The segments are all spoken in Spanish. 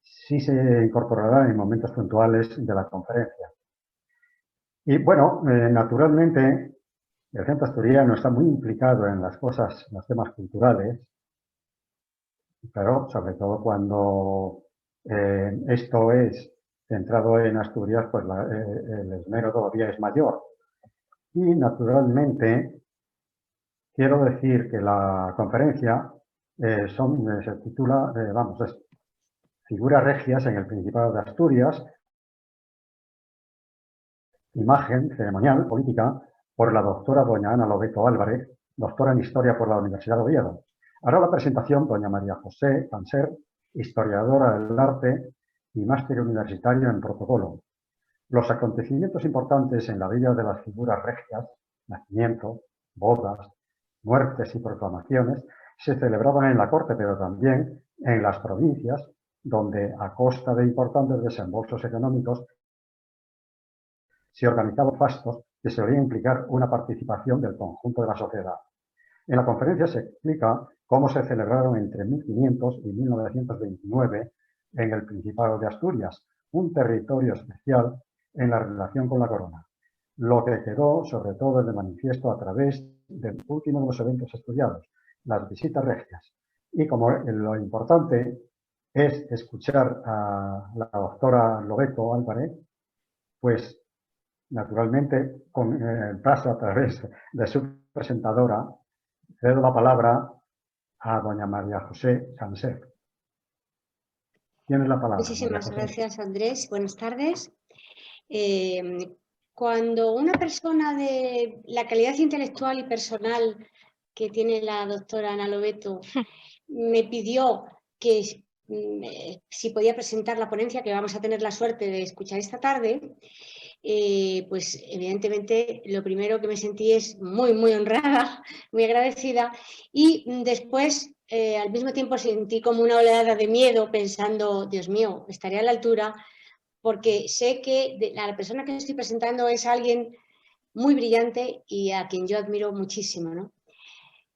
sí se incorporará en momentos puntuales de la conferencia. Y bueno, naturalmente, el Centro Asturiano está muy implicado en las cosas, en los temas culturales, pero sobre todo cuando esto es centrado en Asturias, pues el esmero todavía es mayor. Y naturalmente, quiero decir que la conferencia se titula, es Figuras Regias en el Principado de Asturias, imagen ceremonial política por la doctora doña Ana Lobeto Álvarez, doctora en Historia por la Universidad de Oviedo. Hará la presentación doña María José Canser, historiadora del arte y máster universitario en protocolo. Los acontecimientos importantes en la vida de las figuras regias, nacimiento, bodas, muertes y proclamaciones, se celebraban en la corte, pero también en las provincias, donde, a costa de importantes desembolsos económicos, se organizaban fastos que solían implicar una participación del conjunto de la sociedad. En la conferencia se explica cómo se celebraron entre 1500 y 1929 en el Principado de Asturias, un territorio especial en la relación con la corona, lo que quedó sobre todo de manifiesto a través del último de los eventos estudiados, las visitas regias. Y como lo importante es escuchar a la doctora Lobeto Álvarez, pues naturalmente paso a través de su presentadora, cedo la palabra a doña María José Canser. Tienes la palabra. Muchísimas gracias, Andrés. Buenas tardes. Cuando una persona de la calidad intelectual y personal que tiene la doctora Ana Lobeto me pidió que si podía presentar la ponencia que vamos a tener la suerte de escuchar esta tarde, pues evidentemente lo primero que me sentí es muy honrada, muy agradecida, y después al mismo tiempo sentí como una oleada de miedo pensando, Dios mío, estaré a la altura, porque sé que la persona que estoy presentando es alguien muy brillante y a quien yo admiro muchísimo, ¿no?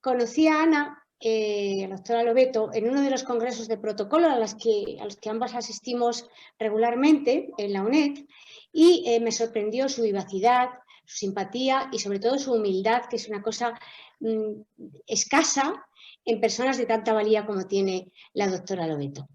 Conocí a Ana, la doctora Lobeto, en uno de los congresos de protocolo a los que ambas asistimos regularmente en la UNED, y me sorprendió su vivacidad, su simpatía y sobre todo su humildad, que es una cosa escasa en personas de tanta valía como tiene la doctora Lobeto.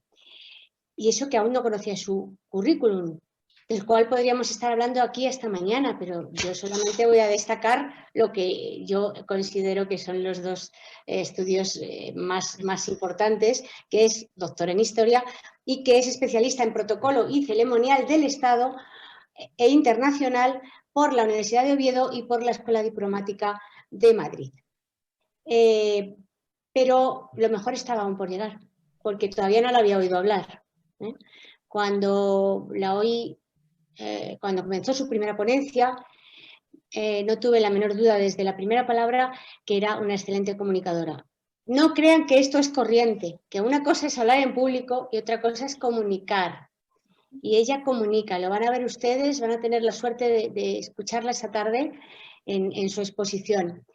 Y eso que aún no conocía su currículum, del cual podríamos estar hablando aquí hasta mañana, pero yo solamente voy a destacar lo que yo considero que son los dos estudios más importantes, que es doctor en Historia y que es especialista en protocolo y ceremonial del Estado e internacional por la Universidad de Oviedo y por la Escuela Diplomática de Madrid. Pero lo mejor estaba aún por llegar, porque todavía no la había oído hablar. Cuando la oí, cuando comenzó su primera ponencia, no tuve la menor duda desde la primera palabra que era una excelente comunicadora. No crean que esto es corriente, que una cosa es hablar en público y otra cosa es comunicar. Y ella comunica, lo van a ver ustedes, van a tener la suerte de escucharla esta tarde en su exposición.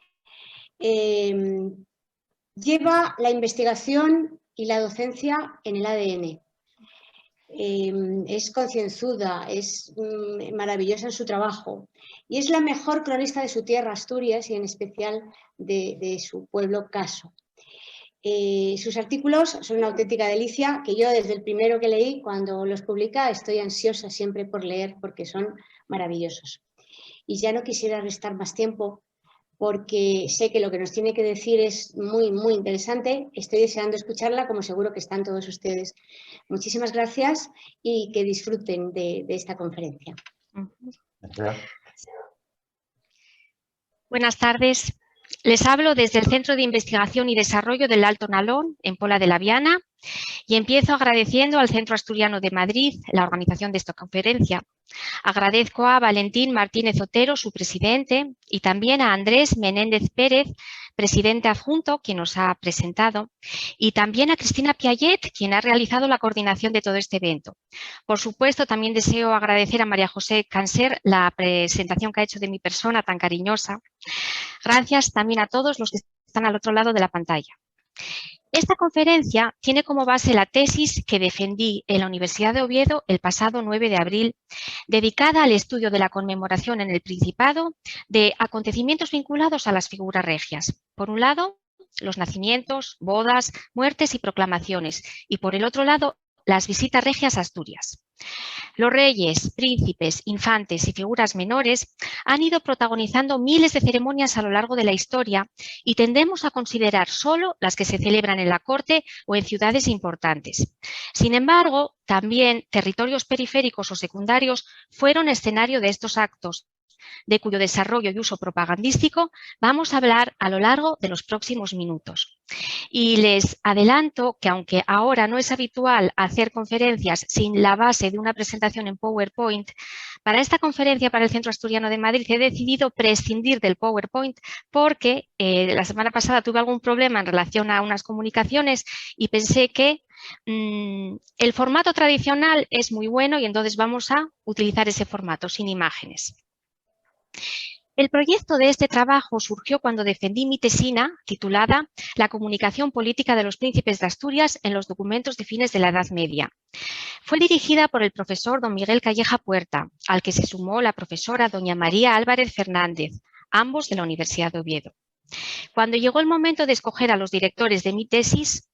Lleva la investigación y la docencia en el ADN. Es concienzuda, es maravillosa en su trabajo y es la mejor cronista de su tierra, Asturias, y en especial de su pueblo Caso. Sus artículos son una auténtica delicia, que yo desde el primero que leí, cuando los publica, estoy ansiosa siempre por leer porque son maravillosos. Y ya no quisiera restar más tiempo porque sé que lo que nos tiene que decir es muy interesante. Estoy deseando escucharla, como seguro que están todos ustedes. Muchísimas gracias y que disfruten de esta conferencia. Gracias. Buenas tardes. Les hablo desde el Centro de Investigación y Desarrollo del Alto Nalón, en Pola de la Viana, y empiezo agradeciendo al Centro Asturiano de Madrid la organización de esta conferencia. Agradezco a Valentín Martínez Otero, su presidente, y también a Andrés Menéndez Pérez, presidente adjunto, quien nos ha presentado, y también a Cristina Piaget, quien ha realizado la coordinación de todo este evento. Por supuesto, también deseo agradecer a María José Canser la presentación que ha hecho de mi persona tan cariñosa. Gracias también a todos los que están al otro lado de la pantalla. Esta conferencia tiene como base la tesis que defendí en la Universidad de Oviedo el pasado 9 de abril, dedicada al estudio de la conmemoración en el Principado de acontecimientos vinculados a las figuras regias. Por un lado, los nacimientos, bodas, muertes y proclamaciones, y por el otro lado, las visitas regias a Asturias. Los reyes, príncipes, infantes y figuras menores han ido protagonizando miles de ceremonias a lo largo de la historia y tendemos a considerar solo las que se celebran en la corte o en ciudades importantes. Sin embargo, también territorios periféricos o secundarios fueron escenario de estos actos, de cuyo desarrollo y uso propagandístico vamos a hablar a lo largo de los próximos minutos. Y les adelanto que aunque ahora no es habitual hacer conferencias sin la base de una presentación en PowerPoint, para esta conferencia para el Centro Asturiano de Madrid he decidido prescindir del PowerPoint porque la semana pasada tuve algún problema en relación a unas comunicaciones y pensé que el formato tradicional es muy bueno y entonces vamos a utilizar ese formato sin imágenes. El proyecto de este trabajo surgió cuando defendí mi tesina titulada La comunicación política de los príncipes de Asturias en los documentos de fines de la Edad Media. Fue dirigida por el profesor don Miguel Calleja Puerta, al que se sumó la profesora doña María Álvarez Fernández, ambos de la Universidad de Oviedo. Cuando llegó el momento de escoger a los directores de mi tesis,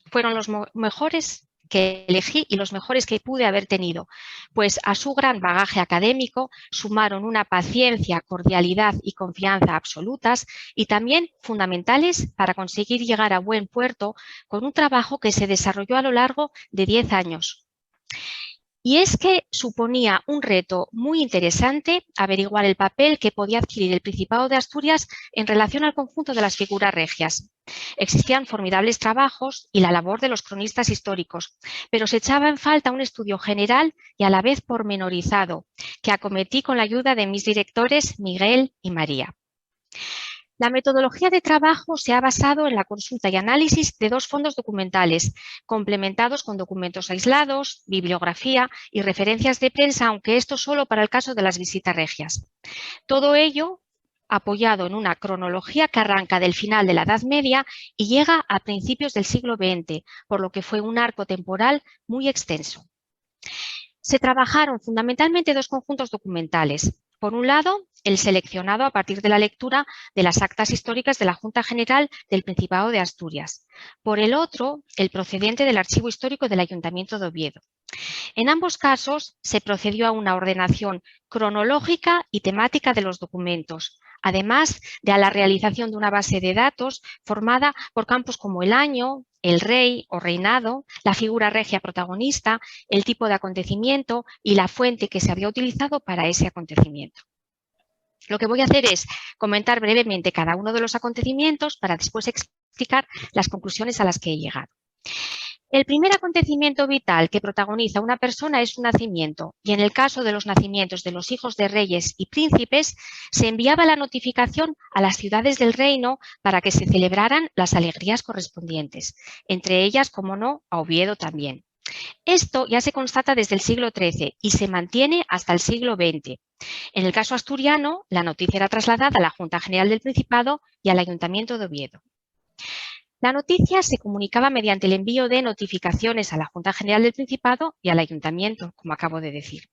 fueron los mejores que elegí y los mejores que pude haber tenido, pues a su gran bagaje académico sumaron una paciencia, cordialidad y confianza absolutas y también fundamentales para conseguir llegar a buen puerto con un trabajo que se desarrolló a lo largo de 10 años. Y es que suponía un reto muy interesante averiguar el papel que podía adquirir el Principado de Asturias en relación al conjunto de las figuras regias. Existían formidables trabajos y la labor de los cronistas históricos, pero se echaba en falta un estudio general y a la vez pormenorizado, que acometí con la ayuda de mis directores Miguel y María. La metodología de trabajo se ha basado en la consulta y análisis de 2 fondos documentales, complementados con documentos aislados, bibliografía y referencias de prensa, aunque esto solo para el caso de las visitas regias. Todo ello apoyado en una cronología que arranca del final de la Edad Media y llega a principios del siglo XX, por lo que fue un arco temporal muy extenso. Se trabajaron fundamentalmente 2 conjuntos documentales. Por un lado, el seleccionado a partir de la lectura de las actas históricas de la Junta General del Principado de Asturias. Por el otro, el procedente del Archivo Histórico del Ayuntamiento de Oviedo. En ambos casos, se procedió a una ordenación cronológica y temática de los documentos, además de a la realización de una base de datos formada por campos como el año, el rey o reinado, la figura regia protagonista, el tipo de acontecimiento y la fuente que se había utilizado para ese acontecimiento. Lo que voy a hacer es comentar brevemente cada uno de los acontecimientos para después explicar las conclusiones a las que he llegado. El primer acontecimiento vital que protagoniza una persona es su nacimiento, y en el caso de los nacimientos de los hijos de reyes y príncipes, se enviaba la notificación a las ciudades del reino para que se celebraran las alegrías correspondientes, entre ellas, como no, a Oviedo también. Esto ya se constata desde el siglo XIII y se mantiene hasta el siglo XX. En el caso asturiano, la noticia era trasladada a la Junta General del Principado y al Ayuntamiento de Oviedo. La noticia se comunicaba mediante el envío de notificaciones a la Junta General del Principado y al Ayuntamiento, como acabo de decir.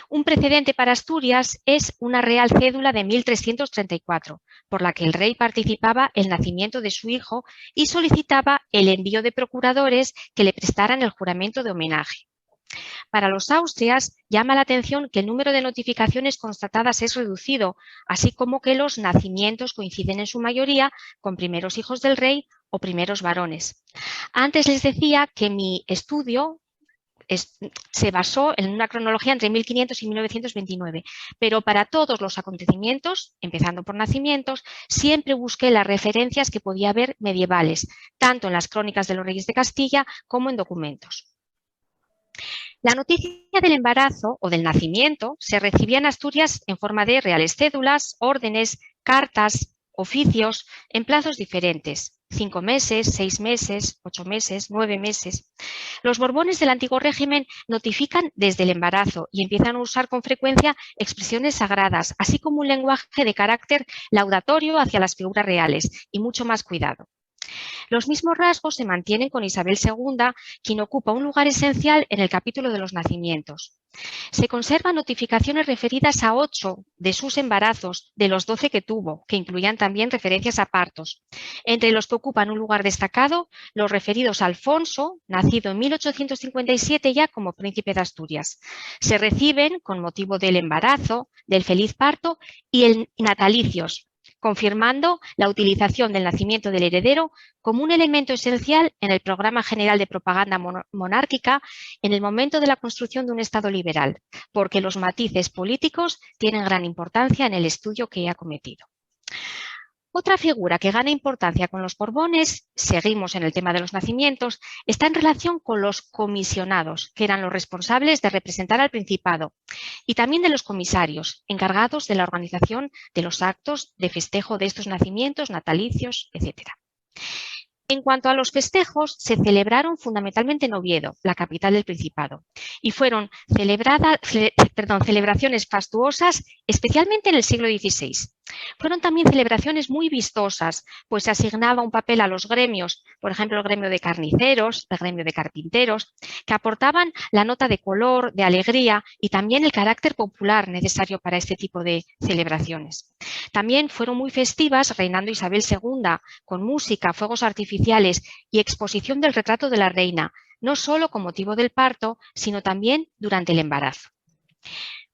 Un precedente para Asturias es una Real Cédula de 1334, por la que el rey participaba el nacimiento de su hijo y solicitaba el envío de procuradores que le prestaran el juramento de homenaje. Para los austrias llama la atención que el número de notificaciones constatadas es reducido, así como que los nacimientos coinciden en su mayoría con primeros hijos del rey o primeros varones. Antes les decía que mi estudio se basó en una cronología entre 1500 y 1929, pero para todos los acontecimientos, empezando por nacimientos, siempre busqué las referencias que podía haber medievales, tanto en las crónicas de los reyes de Castilla como en documentos. La noticia del embarazo o del nacimiento se recibía en Asturias en forma de reales cédulas, órdenes, cartas, oficios, en plazos diferentes, 5 meses, 6 meses, 8 meses, 9 meses. Los Borbones del antiguo régimen notifican desde el embarazo y empiezan a usar con frecuencia expresiones sagradas, así como un lenguaje de carácter laudatorio hacia las figuras reales y mucho más cuidado. Los mismos rasgos se mantienen con Isabel II, quien ocupa un lugar esencial en el capítulo de los nacimientos. Se conservan notificaciones referidas a 8 de sus embarazos, de los 12 que tuvo, que incluían también referencias a partos. Entre los que ocupan un lugar destacado, los referidos a Alfonso, nacido en 1857 ya como príncipe de Asturias. Se reciben con motivo del embarazo, del feliz parto y el natalicios, confirmando la utilización del nacimiento del heredero como un elemento esencial en el programa general de propaganda monárquica en el momento de la construcción de un Estado liberal, porque los matices políticos tienen gran importancia en el estudio que he acometido. Otra figura que gana importancia con los Borbones, seguimos en el tema de los nacimientos, está en relación con los comisionados, que eran los responsables de representar al Principado, y también de los comisarios, encargados de la organización de los actos de festejo de estos nacimientos, natalicios, etc. En cuanto a los festejos, se celebraron fundamentalmente en Oviedo, la capital del Principado, y fueron celebraciones fastuosas, especialmente en el siglo XVI. Fueron también celebraciones muy vistosas, pues se asignaba un papel a los gremios, por ejemplo, el gremio de carniceros, el gremio de carpinteros, que aportaban la nota de color, de alegría y también el carácter popular necesario para este tipo de celebraciones. También fueron muy festivas, reinando Isabel II, con música, fuegos artificiales y exposición del retrato de la reina, no solo con motivo del parto, sino también durante el embarazo.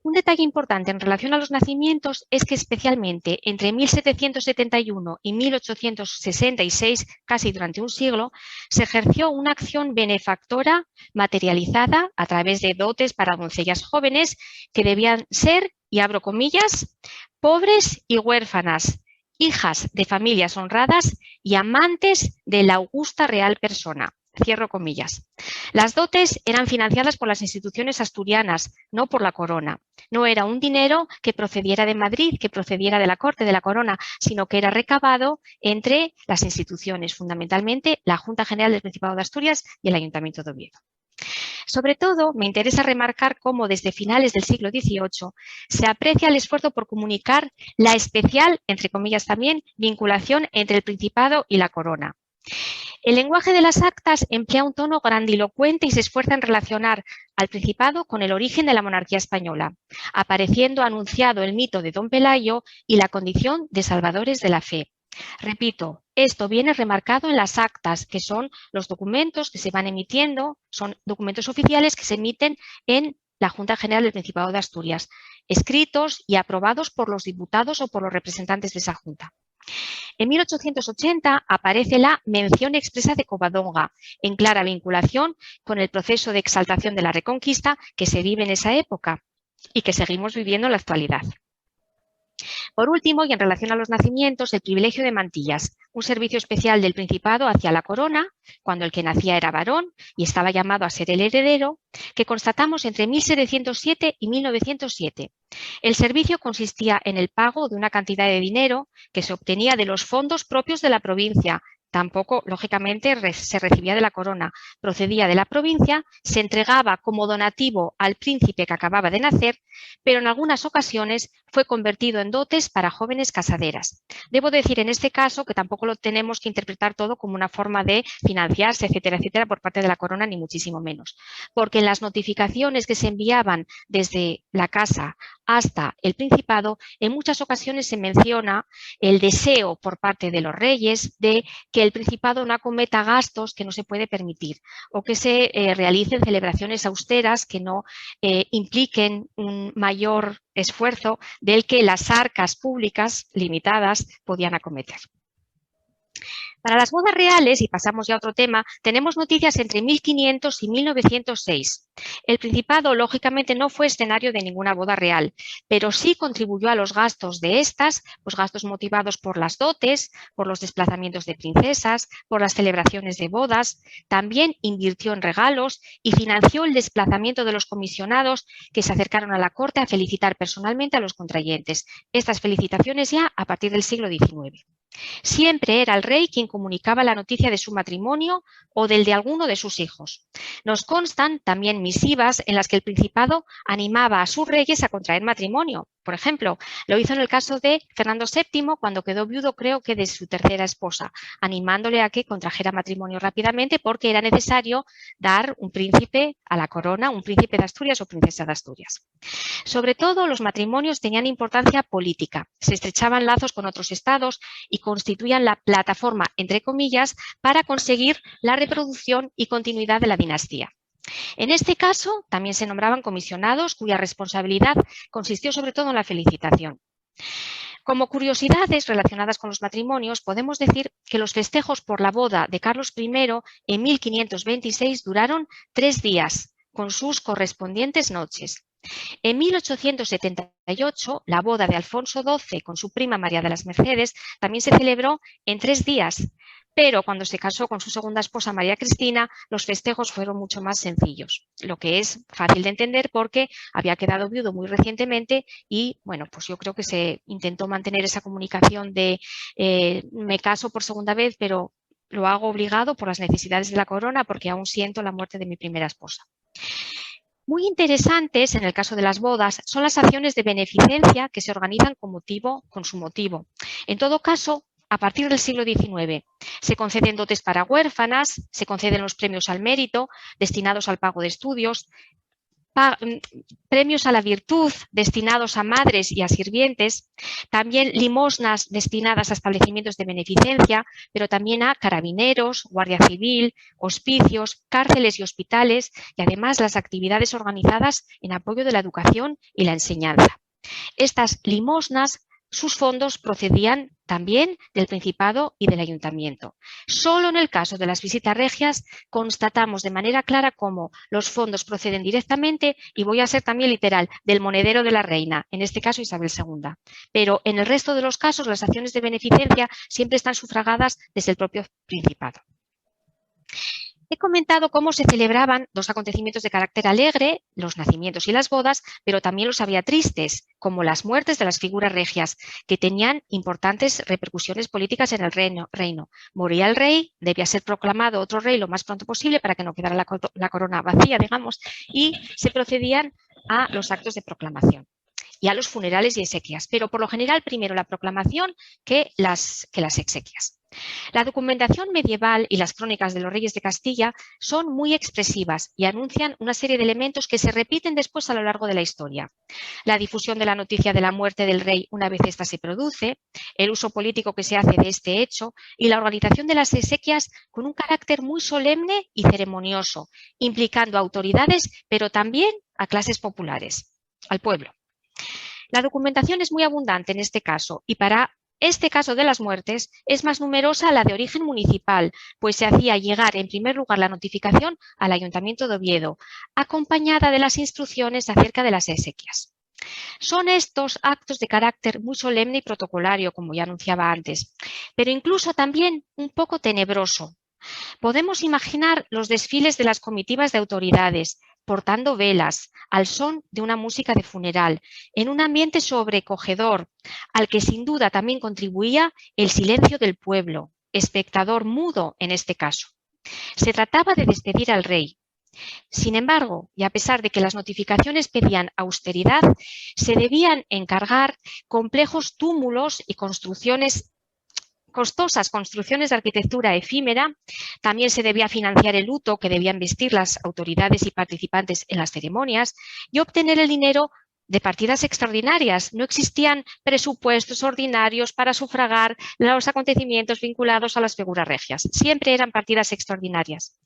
Un detalle importante en relación a los nacimientos es que especialmente entre 1771 y 1866, casi durante un siglo, se ejerció una acción benefactora materializada a través de dotes para doncellas jóvenes que debían ser, y abro comillas, pobres y huérfanas, hijas de familias honradas y amantes de la augusta real persona. Cierro comillas. Las dotes eran financiadas por las instituciones asturianas, no por la corona. No era un dinero que procediera de Madrid, que procediera de la corte, de la corona, sino que era recabado entre las instituciones, fundamentalmente la Junta General del Principado de Asturias y el Ayuntamiento de Oviedo. Sobre todo, me interesa remarcar cómo desde finales del siglo XVIII se aprecia el esfuerzo por comunicar la especial, entre comillas también, vinculación entre el Principado y la corona. El lenguaje de las actas emplea un tono grandilocuente y se esfuerza en relacionar al Principado con el origen de la monarquía española, apareciendo anunciado el mito de Don Pelayo y la condición de salvadores de la fe. Repito, esto viene remarcado en las actas, que son los documentos que se van emitiendo, son documentos oficiales que se emiten en la Junta General del Principado de Asturias, escritos y aprobados por los diputados o por los representantes de esa Junta. En 1880 aparece la mención expresa de Covadonga, en clara vinculación con el proceso de exaltación de la Reconquista que se vive en esa época y que seguimos viviendo en la actualidad. Por último, y en relación a los nacimientos, el privilegio de mantillas, un servicio especial del Principado hacia la corona, cuando el que nacía era varón y estaba llamado a ser el heredero, que constatamos entre 1707 y 1907. El servicio consistía en el pago de una cantidad de dinero que se obtenía de los fondos propios de la provincia. Tampoco, lógicamente, se recibía de la corona, procedía de la provincia, se entregaba como donativo al príncipe que acababa de nacer, pero en algunas ocasiones fue convertido en dotes para jóvenes casaderas. Debo decir en este caso que tampoco lo tenemos que interpretar todo como una forma de financiarse, etcétera, etcétera, por parte de la corona, ni muchísimo menos, porque en las notificaciones que se enviaban desde la casa hasta el Principado, en muchas ocasiones se menciona el deseo por parte de los reyes de que el Principado no acometa gastos que no se puede permitir o que se realicen celebraciones austeras que no impliquen un mayor esfuerzo del que las arcas públicas limitadas podían acometer. Para las bodas reales, y pasamos ya a otro tema, tenemos noticias entre 1500 y 1906. El Principado, lógicamente, no fue escenario de ninguna boda real, pero sí contribuyó a los gastos de estas, pues gastos motivados por las dotes, por los desplazamientos de princesas, por las celebraciones de bodas. También invirtió en regalos y financió el desplazamiento de los comisionados que se acercaron a la corte a felicitar personalmente a los contrayentes. Estas felicitaciones ya a partir del siglo XIX. Siempre era el rey quien comunicaba la noticia de su matrimonio o del de alguno de sus hijos. Nos constan también misivas en las que el Principado animaba a sus reyes a contraer matrimonio. Por ejemplo, lo hizo en el caso de Fernando VII cuando quedó viudo, creo que de su tercera esposa, animándole a que contrajera matrimonio rápidamente porque era necesario dar un príncipe a la corona, un príncipe de Asturias o princesa de Asturias. Sobre todo, los matrimonios tenían importancia política, se estrechaban lazos con otros estados y constituían la plataforma, entre comillas, para conseguir la reproducción y continuidad de la dinastía. En este caso, también se nombraban comisionados cuya responsabilidad consistió sobre todo en la felicitación. Como curiosidades relacionadas con los matrimonios, podemos decir que los festejos por la boda de Carlos I en 1526 duraron 3 días, con sus correspondientes noches. En 1878, la boda de Alfonso XII con su prima María de las Mercedes también se celebró en 3 días, pero cuando se casó con su segunda esposa María Cristina, los festejos fueron mucho más sencillos, lo que es fácil de entender porque había quedado viudo muy recientemente y, bueno, pues yo creo que se intentó mantener esa comunicación de me caso por segunda vez, pero lo hago obligado por las necesidades de la corona porque aún siento la muerte de mi primera esposa. Muy interesantes en el caso de las bodas son las acciones de beneficencia que se organizan con su motivo. En todo caso, a partir del siglo XIX, se conceden dotes para huérfanas, se conceden los premios al mérito destinados al pago de estudios, premios a la virtud destinados a madres y a sirvientes, también limosnas destinadas a establecimientos de beneficencia, pero también a carabineros, guardia civil, hospicios, cárceles y hospitales y además las actividades organizadas en apoyo de la educación y la enseñanza. Estas limosnas, sus fondos procedían también del Principado y del Ayuntamiento. Solo en el caso de las visitas regias constatamos de manera clara cómo los fondos proceden directamente, y voy a ser también literal, del monedero de la reina, en este caso Isabel II. Pero en el resto de los casos las acciones de beneficencia siempre están sufragadas desde el propio Principado. He comentado cómo se celebraban 2 acontecimientos de carácter alegre, los nacimientos y las bodas, pero también los había tristes, como las muertes de las figuras regias, que tenían importantes repercusiones políticas en el reino. Moría el rey, debía ser proclamado otro rey lo más pronto posible para que no quedara la corona vacía, digamos, y se procedían a los actos de proclamación y a los funerales y exequias, pero por lo general primero la proclamación que las exequias. La documentación medieval y las crónicas de los reyes de Castilla son muy expresivas y anuncian una serie de elementos que se repiten después a lo largo de la historia. La difusión de la noticia de la muerte del rey una vez ésta se produce, el uso político que se hace de este hecho y la organización de las exequias con un carácter muy solemne y ceremonioso, implicando a autoridades, pero también a clases populares, al pueblo. La documentación es muy abundante en este caso y para este caso de las muertes es más numerosa la de origen municipal, pues se hacía llegar en primer lugar la notificación al Ayuntamiento de Oviedo, acompañada de las instrucciones acerca de las exequias. Son estos actos de carácter muy solemne y protocolario, como ya anunciaba antes, pero incluso también un poco tenebroso. Podemos imaginar los desfiles de las comitivas de autoridades, portando velas, al son de una música de funeral, en un ambiente sobrecogedor, al que sin duda también contribuía el silencio del pueblo, espectador mudo en este caso. Se trataba de despedir al rey. Sin embargo, y a pesar de que las notificaciones pedían austeridad, se debían encargar complejos túmulos y costosas construcciones de arquitectura efímera, también se debía financiar el luto que debían vestir las autoridades y participantes en las ceremonias y obtener el dinero de partidas extraordinarias. No existían presupuestos ordinarios para sufragar los acontecimientos vinculados a las figuras regias. Siempre eran partidas extraordinarias.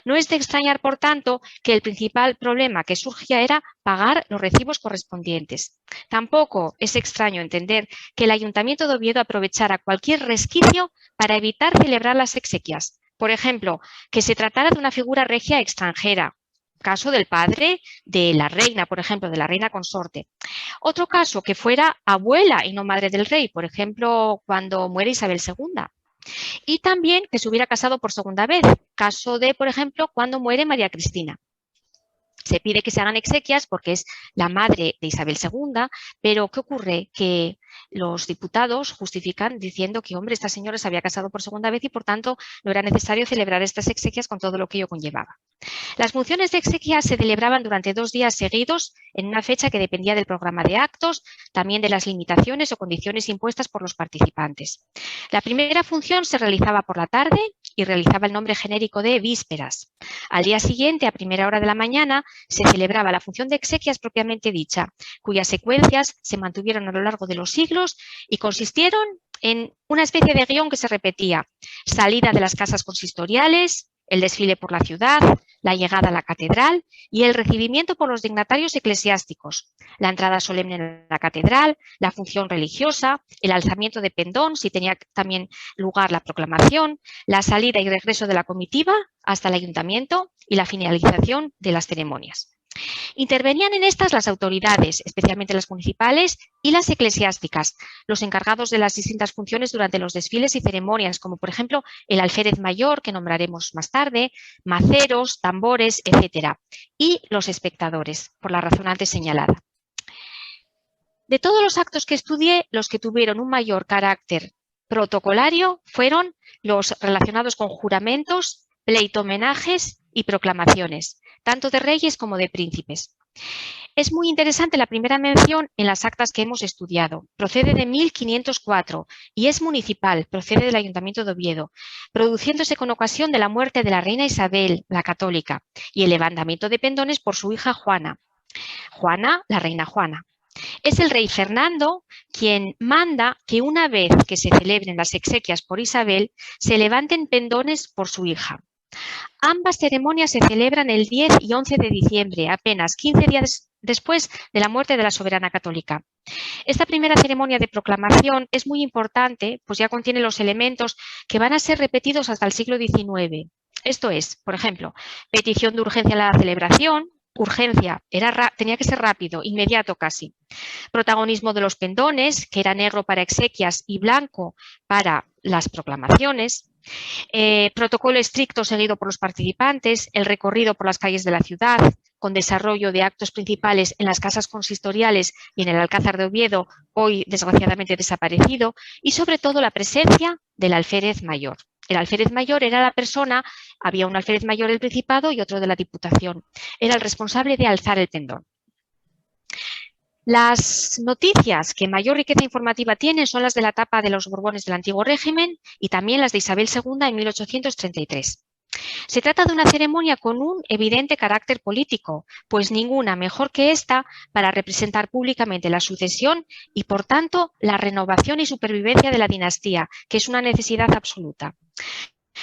No es de extrañar, por tanto, que el principal problema que surgía era pagar los recibos correspondientes. Tampoco es extraño entender que el Ayuntamiento de Oviedo aprovechara cualquier resquicio para evitar celebrar las exequias. Por ejemplo, que se tratara de una figura regia extranjera, caso del padre de la reina, por ejemplo, de la reina consorte. Otro caso, que fuera abuela y no madre del rey, por ejemplo, cuando muere Isabel II. Y también que se hubiera casado por segunda vez, caso de, por ejemplo, cuando muere María Cristina. Se pide que se hagan exequias porque es la madre de Isabel II, pero ¿qué ocurre? Que los diputados justifican diciendo que, hombre, esta señora se había casado por segunda vez y, por tanto, no era necesario celebrar estas exequias con todo lo que ello conllevaba. Las funciones de exequias se celebraban durante 2 días seguidos en una fecha que dependía del programa de actos, también de las limitaciones o condiciones impuestas por los participantes. La primera función se realizaba por la tarde y realizaba el nombre genérico de vísperas. Al día siguiente, a primera hora de la mañana, se celebraba la función de exequias propiamente dicha, cuyas secuencias se mantuvieron a lo largo de los siglos y consistieron en una especie de guión que se repetía: salida de las casas consistoriales, el desfile por la ciudad, la llegada a la catedral y el recibimiento por los dignatarios eclesiásticos, la entrada solemne en la catedral, la función religiosa, el alzamiento de pendón, si tenía también lugar la proclamación, la salida y regreso de la comitiva hasta el ayuntamiento y la finalización de las ceremonias. Intervenían en estas las autoridades, especialmente las municipales y las eclesiásticas, los encargados de las distintas funciones durante los desfiles y ceremonias, como por ejemplo el alférez mayor, que nombraremos más tarde, maceros, tambores, etc. Y los espectadores, por la razón antes señalada. De todos los actos que estudié, los que tuvieron un mayor carácter protocolario fueron los relacionados con juramentos, pleito-homenajes y proclamaciones, tanto de reyes como de príncipes. Es muy interesante la primera mención en las actas que hemos estudiado. Procede de 1504 y es municipal, procede del Ayuntamiento de Oviedo, produciéndose con ocasión de la muerte de la reina Isabel, la católica, y el levantamiento de pendones por su hija Juana. Juana, la reina Juana. Es el rey Fernando quien manda que una vez que se celebren las exequias por Isabel, se levanten pendones por su hija. Ambas ceremonias se celebran el 10 y 11 de diciembre, apenas 15 días después de la muerte de la soberana católica. Esta primera ceremonia de proclamación es muy importante, pues ya contiene los elementos que van a ser repetidos hasta el siglo XIX. Esto es, por ejemplo, petición de urgencia en la celebración, urgencia, tenía que ser rápido, inmediato casi. Protagonismo de los pendones, que era negro para exequias y blanco para las proclamaciones. Protocolo estricto seguido por los participantes, el recorrido por las calles de la ciudad, con desarrollo de actos principales en las casas consistoriales y en el Alcázar de Oviedo, hoy desgraciadamente desaparecido, y sobre todo la presencia del alférez mayor. El alférez mayor era la persona, había un alférez mayor del Principado y otro de la Diputación. Era el responsable de alzar el pendón. Las noticias que mayor riqueza informativa tienen son las de la etapa de los Borbones del Antiguo Régimen y también las de Isabel II en 1833. Se trata de una ceremonia con un evidente carácter político, pues ninguna mejor que esta para representar públicamente la sucesión y, por tanto, la renovación y supervivencia de la dinastía, que es una necesidad absoluta.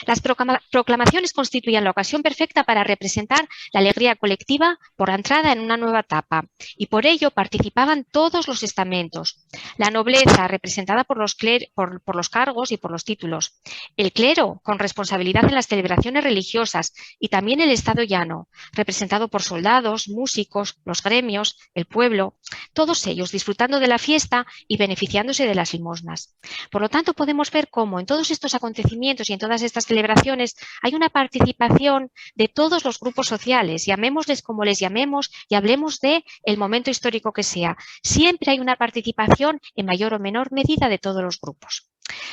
Las proclamaciones constituían la ocasión perfecta para representar la alegría colectiva por la entrada en una nueva etapa y por ello participaban todos los estamentos. La nobleza representada por los cargos y por los títulos, el clero con responsabilidad en las celebraciones religiosas y también el estado llano, representado por soldados, músicos, los gremios, el pueblo, todos ellos disfrutando de la fiesta y beneficiándose de las limosnas. Por lo tanto, podemos ver cómo en todos estos acontecimientos y en todas estas celebraciones hay una participación de todos los grupos sociales, llamémosles como les llamemos y hablemos de el momento histórico que sea. Siempre hay una participación en mayor o menor medida de todos los grupos.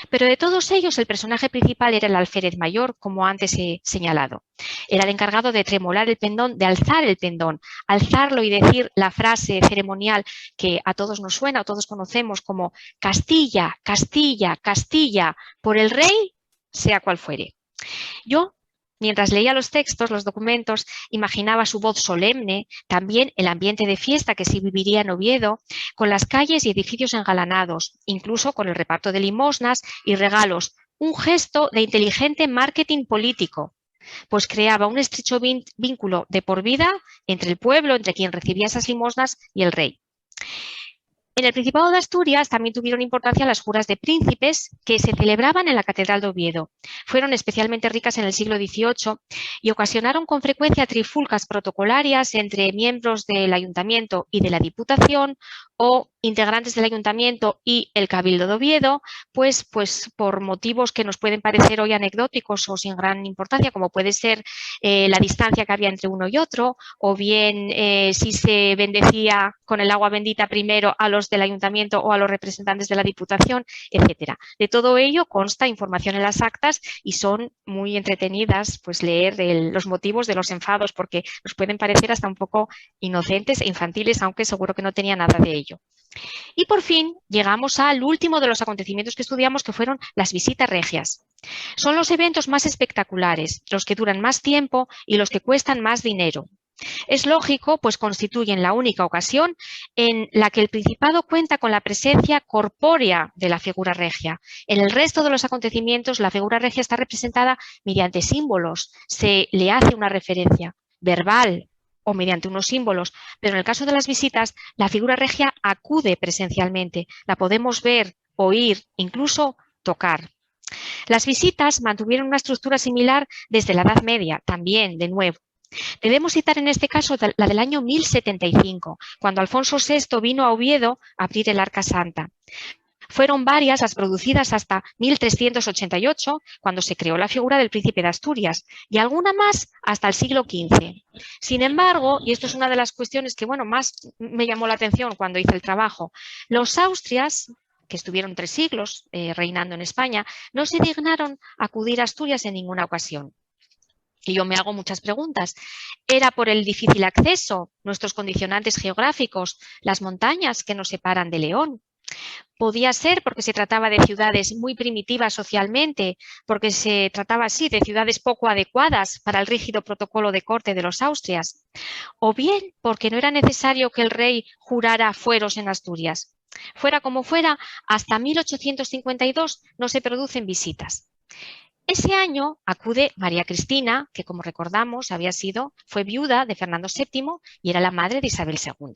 Pero de todos ellos el personaje principal era el alférez mayor, como antes he señalado. Era el encargado de tremolar el pendón, de alzar el pendón, alzarlo y decir la frase ceremonial que a todos nos suena, o todos conocemos como Castilla, Castilla, Castilla, por el rey, sea cual fuere. Yo, mientras leía los textos, los documentos, imaginaba su voz solemne, también el ambiente de fiesta que se viviría en Oviedo, con las calles y edificios engalanados, incluso con el reparto de limosnas y regalos, un gesto de inteligente marketing político, pues creaba un estrecho vínculo de por vida entre el pueblo, entre quien recibía esas limosnas y el rey. En el Principado de Asturias también tuvieron importancia las juras de príncipes que se celebraban en la Catedral de Oviedo. Fueron especialmente ricas en el siglo XVIII y ocasionaron con frecuencia trifulcas protocolarias entre miembros del Ayuntamiento y de la Diputación o integrantes del Ayuntamiento y el Cabildo de Oviedo, pues por motivos que nos pueden parecer hoy anecdóticos o sin gran importancia, como puede ser la distancia que había entre uno y otro, o bien si se bendecía con el agua bendita primero a los del Ayuntamiento o a los representantes de la Diputación, etcétera. De todo ello consta información en las actas y son muy entretenidas pues leer los motivos de los enfados, porque nos pueden parecer hasta un poco inocentes e infantiles, aunque seguro que no tenía nada de ello. Y por fin llegamos al último de los acontecimientos que estudiamos, que fueron las visitas regias. Son los eventos más espectaculares, los que duran más tiempo y los que cuestan más dinero. Es lógico, pues constituyen la única ocasión en la que el Principado cuenta con la presencia corpórea de la figura regia. En el resto de los acontecimientos, la figura regia está representada mediante símbolos, se le hace una referencia verbal o mediante unos símbolos, pero en el caso de las visitas, la figura regia acude presencialmente, la podemos ver, oír, incluso tocar. Las visitas mantuvieron una estructura similar desde la Edad Media, también, de nuevo. Debemos citar en este caso la del año 1075, cuando Alfonso VI vino a Oviedo a abrir el Arca Santa. Fueron varias las producidas hasta 1388, cuando se creó la figura del príncipe de Asturias, y alguna más hasta el siglo XV. Sin embargo, y esto es una de las cuestiones que más me llamó la atención cuando hice el trabajo, los Austrias, que estuvieron 3 siglos reinando en España, no se dignaron a acudir a Asturias en ninguna ocasión. Y yo me hago muchas preguntas. ¿Era por el difícil acceso, nuestros condicionantes geográficos, las montañas que nos separan de León? Podía ser porque se trataba de ciudades muy primitivas socialmente, porque se trataba así de ciudades poco adecuadas para el rígido protocolo de corte de los Austrias, o bien porque no era necesario que el rey jurara fueros en Asturias. Fuera como fuera, hasta 1852 no se producen visitas. Ese año acude María Cristina, que como recordamos fue viuda de Fernando VII y era la madre de Isabel II.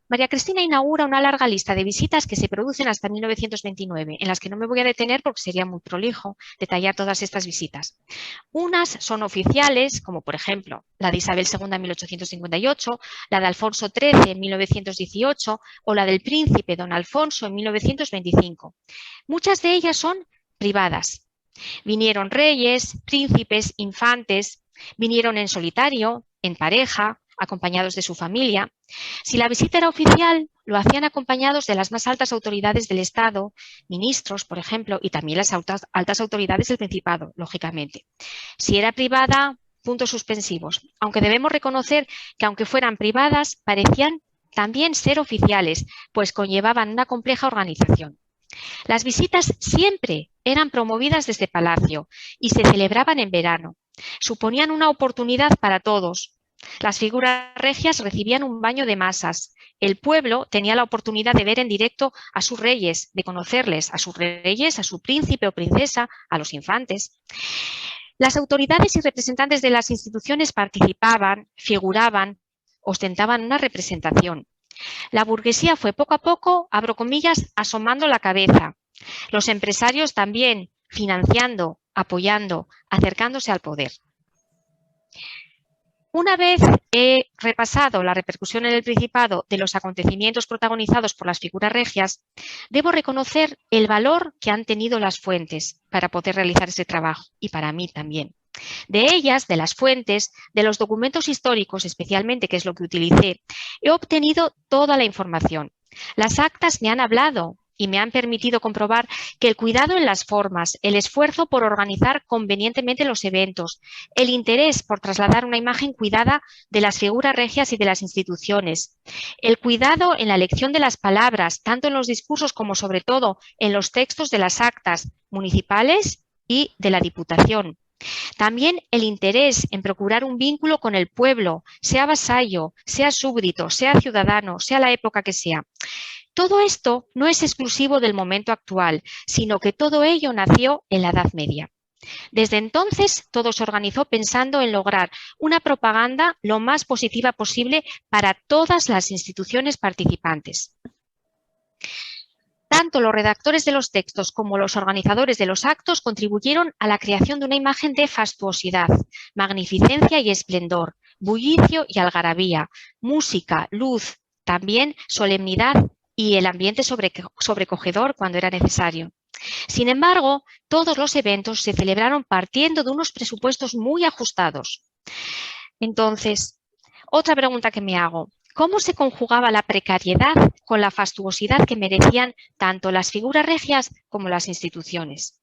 María Cristina inaugura una larga lista de visitas que se producen hasta 1929, en las que no me voy a detener porque sería muy prolijo detallar todas estas visitas. Unas son oficiales, como por ejemplo la de Isabel II en 1858, la de Alfonso XIII en 1918 o la del príncipe don Alfonso en 1925. Muchas de ellas son privadas. Vinieron reyes, príncipes, infantes, vinieron en solitario, en pareja, acompañados de su familia. Si la visita era oficial, lo hacían acompañados de las más altas autoridades del Estado, ministros, por ejemplo, y también las altas autoridades del Principado, lógicamente. Si era privada, puntos suspensivos, aunque debemos reconocer que aunque fueran privadas, parecían también ser oficiales, pues conllevaban una compleja organización. Las visitas siempre eran promovidas desde Palacio y se celebraban en verano. Suponían una oportunidad para todos. Las figuras regias recibían un baño de masas. El pueblo tenía la oportunidad de ver en directo a sus reyes, de conocerles, a sus reyes, a su príncipe o princesa, a los infantes. Las autoridades y representantes de las instituciones participaban, figuraban, ostentaban una representación. La burguesía fue poco a poco, abro comillas, asomando la cabeza. Los empresarios también, financiando, apoyando, acercándose al poder. Una vez he repasado la repercusión en el Principado de los acontecimientos protagonizados por las figuras regias, debo reconocer el valor que han tenido las fuentes para poder realizar ese trabajo, y para mí también. De ellas, de las fuentes, de los documentos históricos especialmente, que es lo que utilicé, he obtenido toda la información. Las actas me han hablado y me han permitido comprobar que el cuidado en las formas, el esfuerzo por organizar convenientemente los eventos, el interés por trasladar una imagen cuidada de las figuras regias y de las instituciones, el cuidado en la elección de las palabras, tanto en los discursos como sobre todo en los textos de las actas municipales y de la Diputación. También el interés en procurar un vínculo con el pueblo, sea vasallo, sea súbdito, sea ciudadano, sea la época que sea. Todo esto no es exclusivo del momento actual, sino que todo ello nació en la Edad Media. Desde entonces, todo se organizó pensando en lograr una propaganda lo más positiva posible para todas las instituciones participantes. Tanto los redactores de los textos como los organizadores de los actos contribuyeron a la creación de una imagen de fastuosidad, magnificencia y esplendor, bullicio y algarabía, música, luz, también solemnidad y el ambiente sobrecogedor cuando era necesario. Sin embargo, todos los eventos se celebraron partiendo de unos presupuestos muy ajustados. Entonces, otra pregunta que me hago: ¿cómo se conjugaba la precariedad con la fastuosidad que merecían tanto las figuras regias como las instituciones?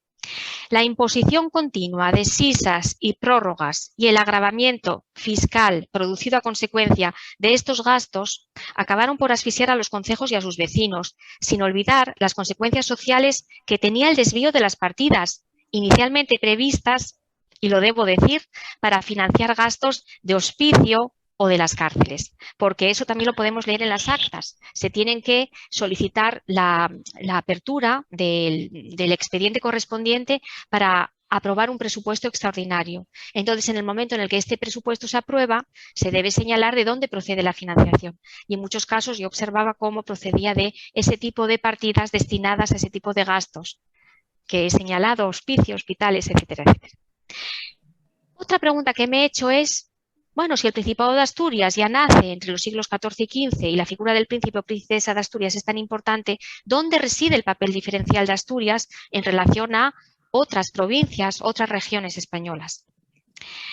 La imposición continua de sisas y prórrogas y el agravamiento fiscal producido a consecuencia de estos gastos acabaron por asfixiar a los concejos y a sus vecinos, sin olvidar las consecuencias sociales que tenía el desvío de las partidas inicialmente previstas, y lo debo decir, para financiar gastos de hospicio o de las cárceles, porque eso también lo podemos leer en las actas. Se tienen que solicitar la apertura del expediente correspondiente para aprobar un presupuesto extraordinario. Entonces, en el momento en el que este presupuesto se aprueba, se debe señalar de dónde procede la financiación. Y en muchos casos yo observaba cómo procedía de ese tipo de partidas destinadas a ese tipo de gastos que he señalado: hospicio, hospitales, etcétera, etcétera. Otra pregunta que me he hecho es: bueno, si el Principado de Asturias ya nace entre los siglos XIV y XV y la figura del príncipe o princesa de Asturias es tan importante, ¿dónde reside el papel diferencial de Asturias en relación a otras provincias, otras regiones españolas?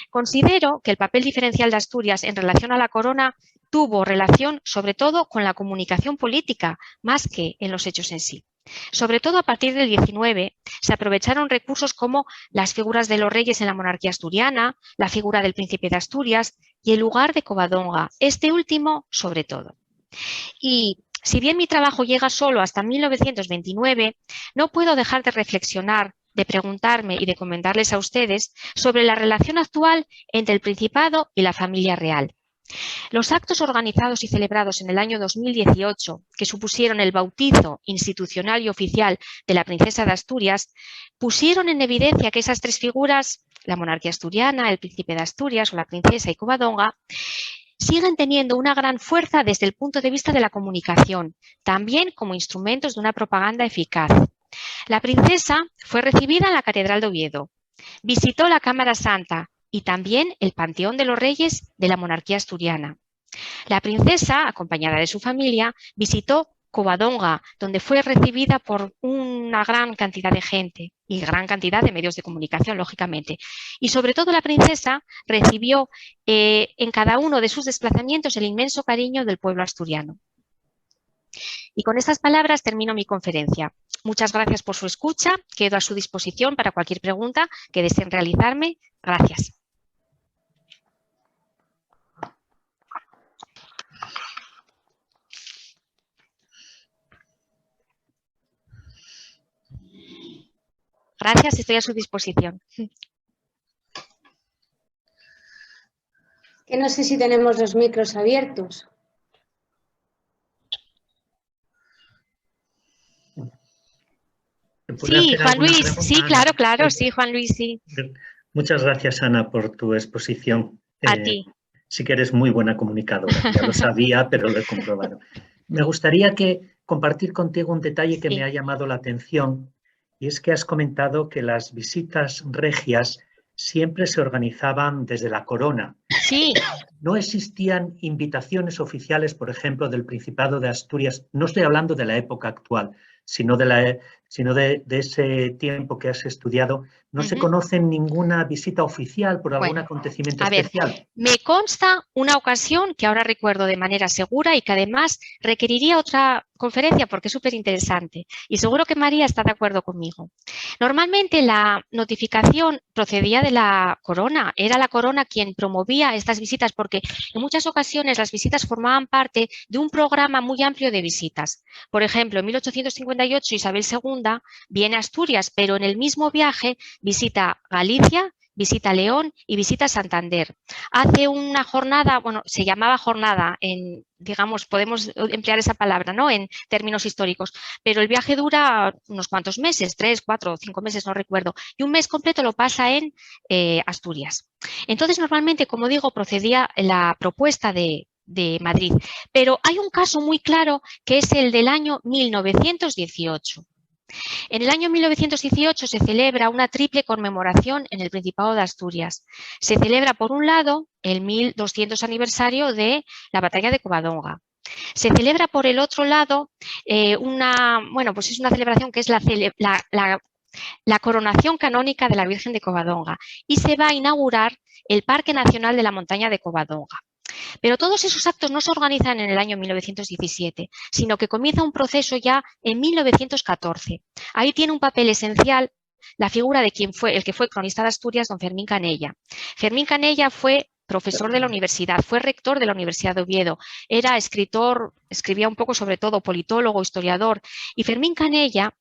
Considero que el papel diferencial de Asturias en relación a la corona tuvo relación sobre todo con la comunicación política, más que en los hechos en sí. Sobre todo a partir del 19 se aprovecharon recursos como las figuras de los reyes en la monarquía asturiana, la figura del príncipe de Asturias y el lugar de Covadonga, este último sobre todo. Y si bien mi trabajo llega solo hasta 1929, no puedo dejar de reflexionar, de preguntarme y de comentarles a ustedes sobre la relación actual entre el Principado y la familia real. Los actos organizados y celebrados en el año 2018, que supusieron el bautizo institucional y oficial de la princesa de Asturias, pusieron en evidencia que esas tres figuras, la monarquía asturiana, el príncipe de Asturias o la princesa y Covadonga, siguen teniendo una gran fuerza desde el punto de vista de la comunicación, también como instrumentos de una propaganda eficaz. La princesa fue recibida en la Catedral de Oviedo, visitó la Cámara Santa y también el Panteón de los Reyes de la monarquía asturiana. La princesa, acompañada de su familia, visitó Covadonga, donde fue recibida por una gran cantidad de gente y gran cantidad de medios de comunicación, lógicamente. Y sobre todo la princesa recibió en cada uno de sus desplazamientos el inmenso cariño del pueblo asturiano. Y con estas palabras termino mi conferencia. Muchas gracias por su escucha. Quedo a su disposición para cualquier pregunta que deseen realizarme. Gracias. Gracias, estoy a su disposición. Que no sé si tenemos los micros abiertos. Sí, Juan Luis, sí, claro, sí, Juan Luis, sí. Muchas gracias, Ana, por tu exposición. A ti. Sí que eres muy buena comunicadora, ya lo sabía, pero lo he comprobado. Me gustaría compartir contigo un detalle que me ha llamado la atención, y es que has comentado que las visitas regias siempre se organizaban desde la corona. Sí. No existían invitaciones oficiales, por ejemplo, del Principado de Asturias. No estoy hablando de la época actual, sino de ese tiempo que has estudiado. No se conoce ninguna visita oficial por algún acontecimiento especial. Me consta una ocasión que ahora recuerdo de manera segura y que además requeriría otra conferencia porque es súper interesante. Y seguro que María está de acuerdo conmigo. Normalmente la notificación procedía de la corona. Era la corona quien promovía estas visitas porque en muchas ocasiones las visitas formaban parte de un programa muy amplio de visitas. Por ejemplo, en 1858 Isabel II viene a Asturias, pero en el mismo viaje visita Galicia, visita León y visita Santander. Hace una jornada, bueno, se llamaba jornada, digamos, podemos emplear esa palabra, ¿no?, en términos históricos, pero el viaje dura unos cuantos meses, 3, 4, 5 meses, no recuerdo, y un mes completo lo pasa en Asturias. Entonces, normalmente, como digo, procedía la propuesta de Madrid, pero hay un caso muy claro que es el del año 1918. En el año 1918 se celebra una triple conmemoración en el Principado de Asturias. Se celebra, por un lado, el 1200 aniversario de la batalla de Covadonga. Se celebra por el otro lado pues es una celebración que es la coronación canónica de la Virgen de Covadonga y se va a inaugurar el Parque Nacional de la Montaña de Covadonga. Pero todos esos actos no se organizan en el año 1917, sino que comienza un proceso ya en 1914. Ahí tiene un papel esencial la figura de el que fue cronista de Asturias, don Fermín Canella. Fermín Canella fue profesor de la universidad, fue rector de la Universidad de Oviedo, era escritor, escribía un poco sobre todo, politólogo, historiador, y Fermín Canella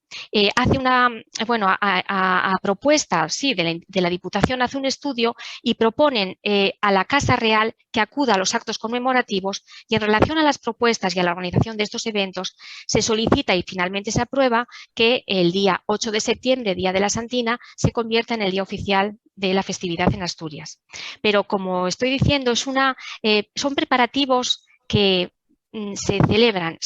hace a propuesta de la Diputación, hace un estudio y proponen a la Casa Real que acuda a los actos conmemorativos y en relación a las propuestas y a la organización de estos eventos se solicita y finalmente se aprueba que el día 8 de septiembre, Día de la Santina, se convierta en el día oficial de la festividad en Asturias. Pero como estoy diciendo, son preparativos que se celebran,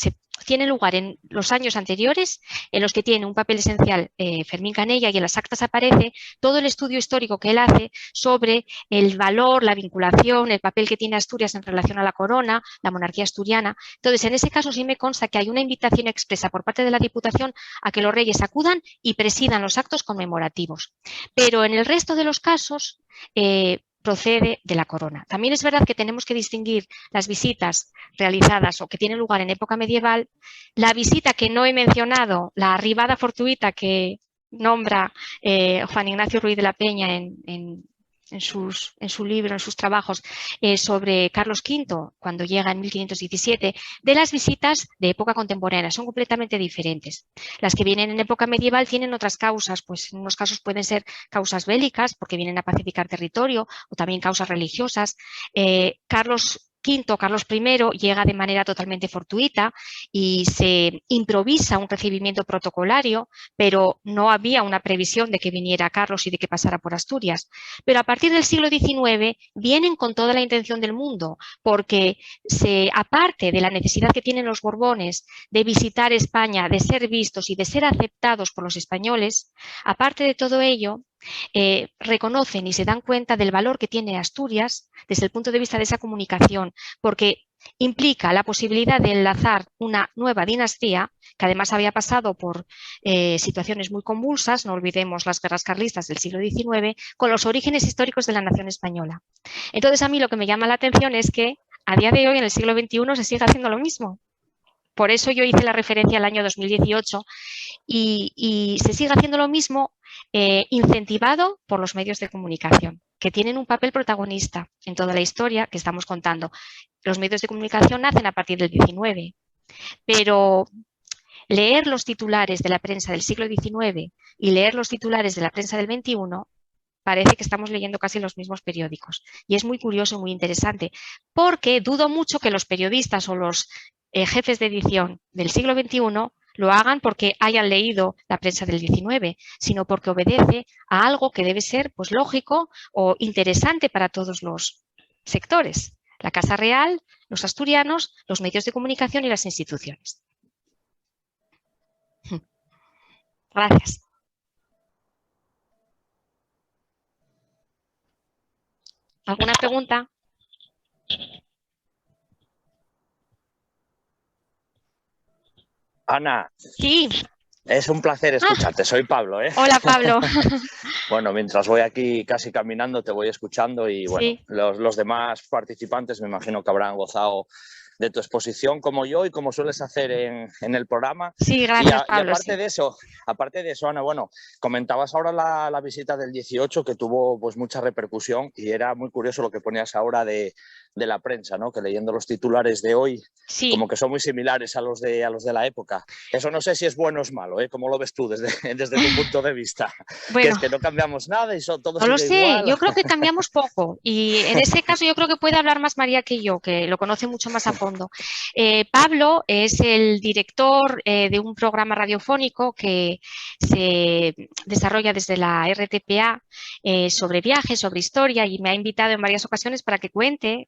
tienen lugar en los años anteriores, en los que tiene un papel esencial Fermín Canella y en las actas aparece todo el estudio histórico que él hace sobre el valor, la vinculación, el papel que tiene Asturias en relación a la corona, la monarquía asturiana. Entonces, en ese caso sí me consta que hay una invitación expresa por parte de la Diputación a que los reyes acudan y presidan los actos conmemorativos. Pero en el resto de los casos procede de la corona. También es verdad que tenemos que distinguir las visitas realizadas o que tienen lugar en época medieval, la visita que no he mencionado, la arribada fortuita que nombra Juan Ignacio Ruiz de la Peña en su libro, en sus trabajos sobre Carlos V, cuando llega en 1517, de las visitas de época contemporánea. Son completamente diferentes. Las que vienen en época medieval tienen otras causas, pues en unos casos pueden ser causas bélicas, porque vienen a pacificar territorio, o también causas religiosas. Carlos I llega de manera totalmente fortuita y se improvisa un recibimiento protocolario, pero no había una previsión de que viniera Carlos y de que pasara por Asturias. Pero a partir del siglo XIX vienen con toda la intención del mundo, porque aparte de la necesidad que tienen los Borbones de visitar España, de ser vistos y de ser aceptados por los españoles, aparte de todo ello, reconocen y se dan cuenta del valor que tiene Asturias desde el punto de vista de esa comunicación, porque implica la posibilidad de enlazar una nueva dinastía que además había pasado por situaciones muy convulsas, no olvidemos las guerras carlistas del siglo XIX, con los orígenes históricos de la nación española. Entonces a mí lo que me llama la atención es que a día de hoy, en el siglo XXI, se sigue haciendo lo mismo. Por eso yo hice la referencia al año 2018 y se sigue haciendo lo mismo incentivado por los medios de comunicación, que tienen un papel protagonista en toda la historia que estamos contando. Los medios de comunicación nacen a partir del XIX, pero leer los titulares de la prensa del siglo XIX y leer los titulares de la prensa del XXI parece que estamos leyendo casi los mismos periódicos. Y es muy curioso y muy interesante, porque dudo mucho que los periodistas o los jefes de edición del siglo XXI lo hagan porque hayan leído la prensa del XIX, sino porque obedece a algo que debe ser pues, lógico o interesante para todos los sectores. La Casa Real, los asturianos, los medios de comunicación y las instituciones. Gracias. ¿Alguna pregunta? Ana. Sí. Es un placer escucharte. Soy Pablo, ¿eh? Hola, Pablo. Bueno, mientras voy aquí casi caminando, te voy escuchando y bueno, sí. los demás participantes me imagino que habrán gozado de tu exposición como yo y como sueles hacer en el programa. Sí, gracias, Pablo. Y aparte de eso, Ana, bueno, comentabas ahora la visita del 18 que tuvo pues mucha repercusión y era muy curioso lo que ponías ahora de la prensa, ¿no? Que leyendo los titulares de hoy, sí, como que son muy similares a los de la época. Eso no sé si es bueno o es malo, ¿eh? ¿Cómo lo ves tú desde tu punto de vista? Bueno, que es que no cambiamos nada y todo no lo sé, igual. yo creo que cambiamos poco y en ese caso yo creo que puede hablar más María que yo, que lo conoce mucho más a fondo. Pablo es el director de un programa radiofónico que se desarrolla desde la RTPA sobre viajes, sobre historia y me ha invitado en varias ocasiones para que cuente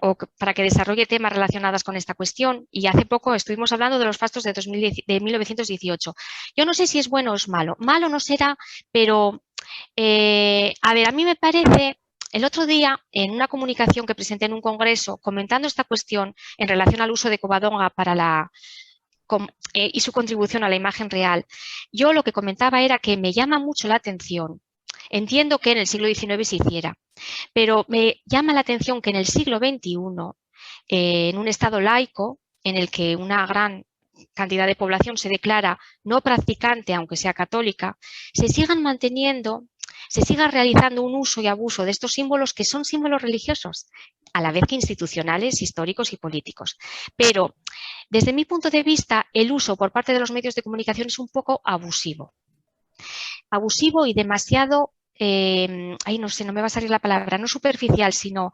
o para que desarrolle temas relacionados con esta cuestión y hace poco estuvimos hablando de los fastos de 1918. Yo no sé si es bueno o es malo. Malo no será, pero a ver, a mí me parece el otro día, en una comunicación que presenté en un congreso comentando esta cuestión en relación al uso de Covadonga para y su contribución a la imagen real, yo lo que comentaba era que me llama mucho la atención. Entiendo que en el siglo XIX se hiciera, pero me llama la atención que en el siglo XXI, en un estado laico, en el que una gran cantidad de población se declara no practicante, aunque sea católica, se siga realizando un uso y abuso de estos símbolos que son símbolos religiosos, a la vez que institucionales, históricos y políticos. Pero, desde mi punto de vista, el uso por parte de los medios de comunicación es un poco abusivo. Abusivo y demasiado, no sé, no me va a salir la palabra, no superficial, sino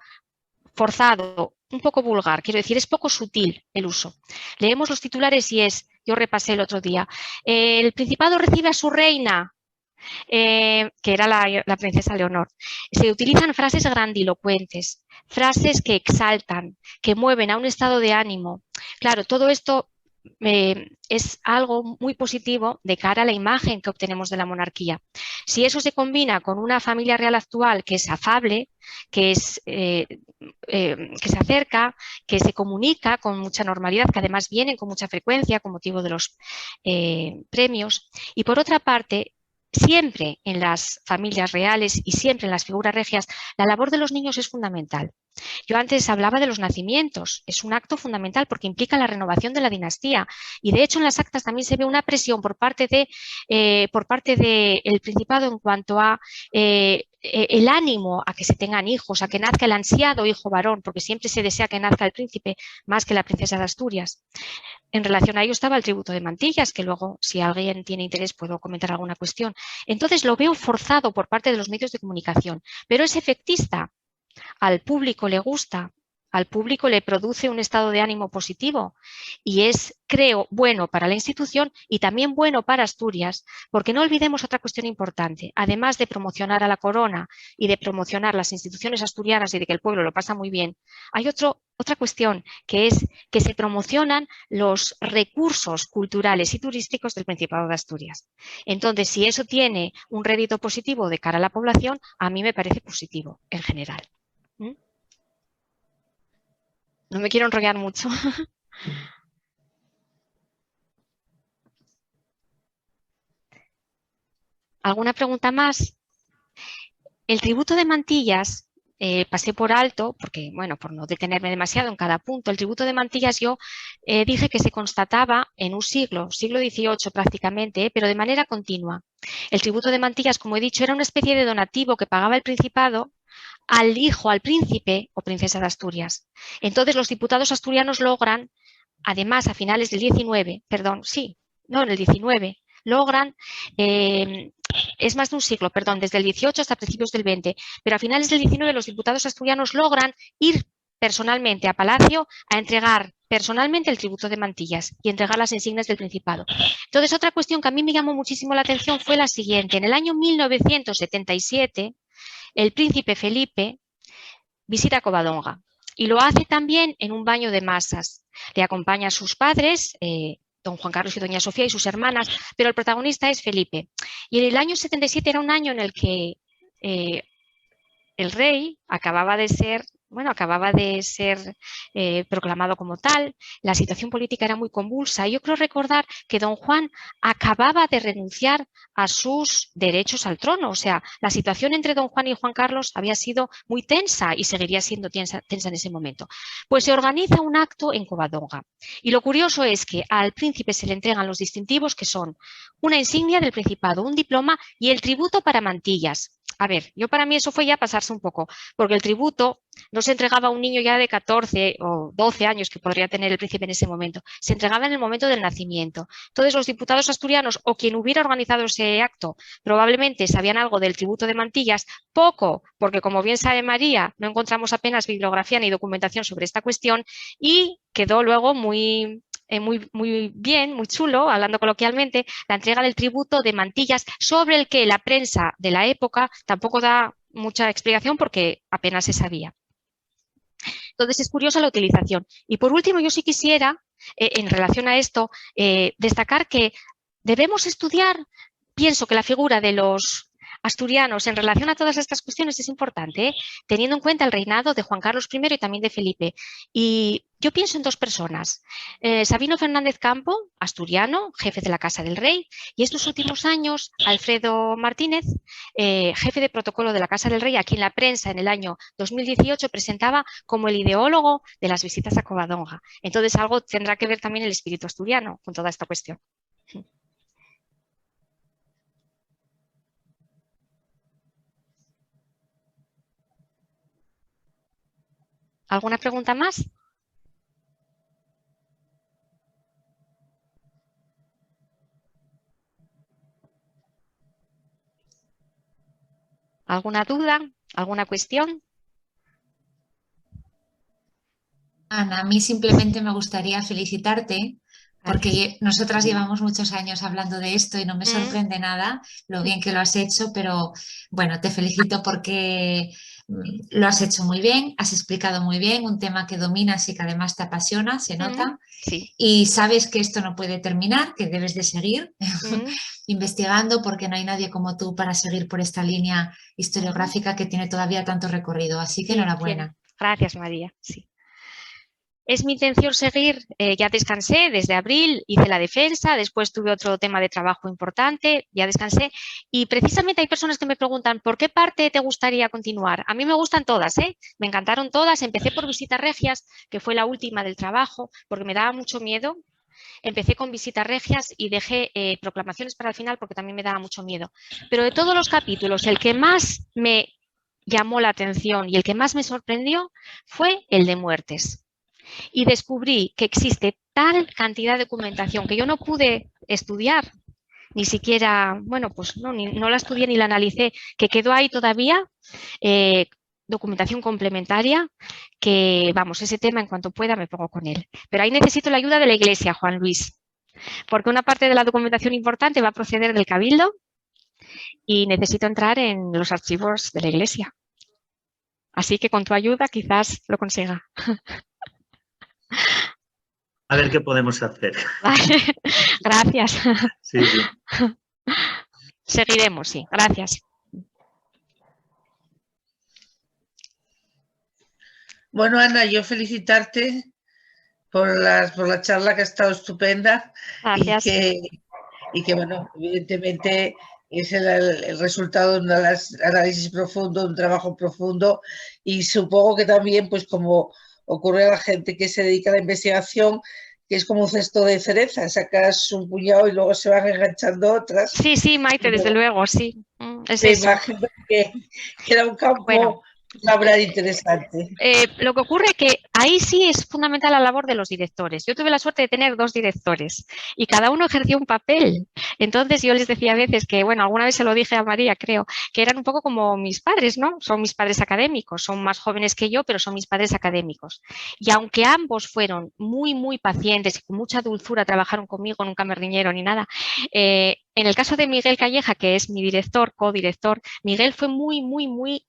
forzado, un poco vulgar, quiero decir, es poco sutil el uso. Leemos los titulares y yo repasé el otro día, el Principado recibe a su reina, que era la princesa Leonor. Se utilizan frases grandilocuentes, frases que exaltan, que mueven a un estado de ánimo. Claro, todo esto es algo muy positivo de cara a la imagen que obtenemos de la monarquía. Si eso se combina con una familia real actual que es afable, que se acerca, que se comunica con mucha normalidad, que además vienen con mucha frecuencia con motivo de los premios, y por otra parte, siempre en las familias reales y siempre en las figuras regias, la labor de los niños es fundamental. Yo antes hablaba de los nacimientos, es un acto fundamental porque implica la renovación de la dinastía y de hecho en las actas también se ve una presión por parte del Principado en cuanto a el ánimo a que se tengan hijos, a que nazca el ansiado hijo varón, porque siempre se desea que nazca el príncipe más que la princesa de Asturias. En relación a ello estaba el tributo de mantillas, que luego, si alguien tiene interés, puedo comentar alguna cuestión. Entonces lo veo forzado por parte de los medios de comunicación, pero es efectista. Al público le gusta, al público le produce un estado de ánimo positivo y es, creo, bueno para la institución y también bueno para Asturias, porque no olvidemos otra cuestión importante. Además de promocionar a la corona y de promocionar las instituciones asturianas y de que el pueblo lo pasa muy bien, hay otra cuestión que es que se promocionan los recursos culturales y turísticos del Principado de Asturias. Entonces, si eso tiene un rédito positivo de cara a la población, a mí me parece positivo en general. No me quiero enrollar mucho. ¿Alguna pregunta más? El tributo de mantillas, pasé por alto, porque, bueno, por no detenerme demasiado en cada punto, el tributo de mantillas yo dije que se constataba en un siglo XVIII prácticamente, pero de manera continua. El tributo de mantillas, como he dicho, era una especie de donativo que pagaba el Principado al hijo, al príncipe o princesa de Asturias. Entonces los diputados asturianos logran, además a finales del 19, en el 19, logran, es más de un siglo, desde el 18 hasta principios del 20, pero a finales del 19 los diputados asturianos logran ir personalmente a Palacio a entregar personalmente el tributo de mantillas y entregar las insignias del Principado. Entonces, otra cuestión que a mí me llamó muchísimo la atención fue la siguiente. En el año 1977, el príncipe Felipe visita Covadonga y lo hace también en un baño de masas. Le acompañan sus padres, don Juan Carlos y doña Sofía y sus hermanas, pero el protagonista es Felipe. Y en el año 77 era un año en el que el rey acababa de ser proclamado como tal, la situación política era muy convulsa y yo creo recordar que don Juan acababa de renunciar a sus derechos al trono, o sea, la situación entre don Juan y Juan Carlos había sido muy tensa y seguiría siendo tensa en ese momento. Pues se organiza un acto en Covadonga y lo curioso es que al príncipe se le entregan los distintivos que son una insignia del Principado, un diploma y el tributo para mantillas. A ver, para mí eso fue ya pasarse un poco, porque el tributo no se entregaba a un niño ya de 14 o 12 años que podría tener el príncipe en ese momento, se entregaba en el momento del nacimiento. Entonces los diputados asturianos o quien hubiera organizado ese acto probablemente sabían algo del tributo de mantillas, poco, porque como bien sabe María, no encontramos apenas bibliografía ni documentación sobre esta cuestión y quedó luego muy bien, muy chulo, hablando coloquialmente, la entrega del tributo de mantillas sobre el que la prensa de la época tampoco da mucha explicación porque apenas se sabía. Entonces es curiosa la utilización. Y por último, yo sí quisiera, en relación a esto, destacar que debemos estudiar, pienso que la figura de los asturianos en relación a todas estas cuestiones es importante, teniendo en cuenta el reinado de Juan Carlos I y también de Felipe. Y yo pienso en dos personas. Sabino Fernández Campo, asturiano, jefe de la Casa del Rey, y estos últimos años Alfredo Martínez, jefe de protocolo de la Casa del Rey, a quien la prensa en el año 2018 presentaba como el ideólogo de las visitas a Covadonga. Entonces algo tendrá que ver también el espíritu asturiano con toda esta cuestión. ¿Alguna pregunta más? ¿Alguna duda? ¿Alguna cuestión? Ana, a mí simplemente me gustaría felicitarte porque nosotras llevamos muchos años hablando de esto y no me sorprende nada lo bien que lo has hecho, pero bueno, te felicito porque lo has hecho muy bien, has explicado muy bien, un tema que dominas y que además te apasiona, se nota, Sí. y sabes que esto no puede terminar, que debes de seguir investigando porque no hay nadie como tú para seguir por esta línea historiográfica que tiene todavía tanto recorrido, así que Sí, enhorabuena. Gracias, María. Sí. Es mi intención seguir, ya descansé desde abril, hice la defensa, después tuve otro tema de trabajo importante, ya descansé y precisamente hay personas que me preguntan ¿por qué parte te gustaría continuar? A mí me gustan todas, me encantaron todas, empecé por Visitas Regias, que fue la última del trabajo, porque me daba mucho miedo. Empecé con Visitas Regias y dejé Proclamaciones para el final porque también me daba mucho miedo. Pero de todos los capítulos, el que más me llamó la atención y el que más me sorprendió fue el de Muertes. Y descubrí que existe tal cantidad de documentación que yo no pude estudiar, ni siquiera, bueno, pues no la estudié ni la analicé, que quedó ahí todavía, documentación complementaria, que vamos, ese tema en cuanto pueda me pongo con él. Pero ahí necesito la ayuda de la Iglesia, Juan Luis, porque una parte de la documentación importante va a proceder del Cabildo y necesito entrar en los archivos de la Iglesia. Así que con tu ayuda quizás lo consiga. A ver qué podemos hacer. Vale. Gracias. Sí. Seguiremos, sí. Gracias. Bueno, Ana, yo felicitarte por la charla que ha estado estupenda. Gracias. Y que bueno, evidentemente es el resultado de un análisis profundo, un trabajo profundo, y supongo que también, pues como ocurre a la gente que se dedica a la investigación, que es como un cesto de cereza, sacas un puñado y luego se van enganchando otras. Sí, Maite, desde luego, sí. Es me eso. imagino que era un campo laboral interesante. Lo que ocurre es que ahí sí es fundamental la labor de los directores. Yo tuve la suerte de tener 2 directores y cada uno ejerció un papel. Entonces yo les decía a veces que, bueno, alguna vez se lo dije a María, creo, que eran un poco como mis padres, ¿no? Son mis padres académicos, son más jóvenes que yo, pero son mis padres académicos. Y aunque ambos fueron muy, muy pacientes y con mucha dulzura trabajaron conmigo, nunca me riñeron ni nada, en el caso de Miguel Calleja, que es mi director, codirector, Miguel fue muy, muy, muy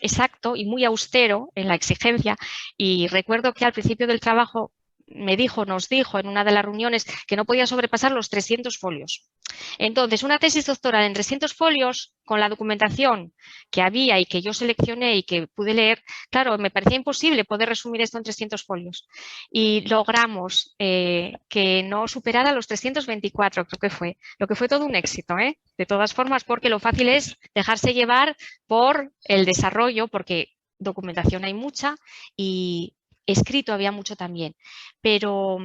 exacto y muy austero en la exigencia, y recuerdo que al principio del trabajo nos dijo en una de las reuniones que no podía sobrepasar los 300 folios. Entonces, una tesis doctoral en 300 folios, con la documentación que había y que yo seleccioné y que pude leer, claro, me parecía imposible poder resumir esto en 300 folios. Y logramos que no superara los 324, creo que fue. Lo que fue todo un éxito, de todas formas, porque lo fácil es dejarse llevar por el desarrollo, porque documentación hay mucha y escrito había mucho también, pero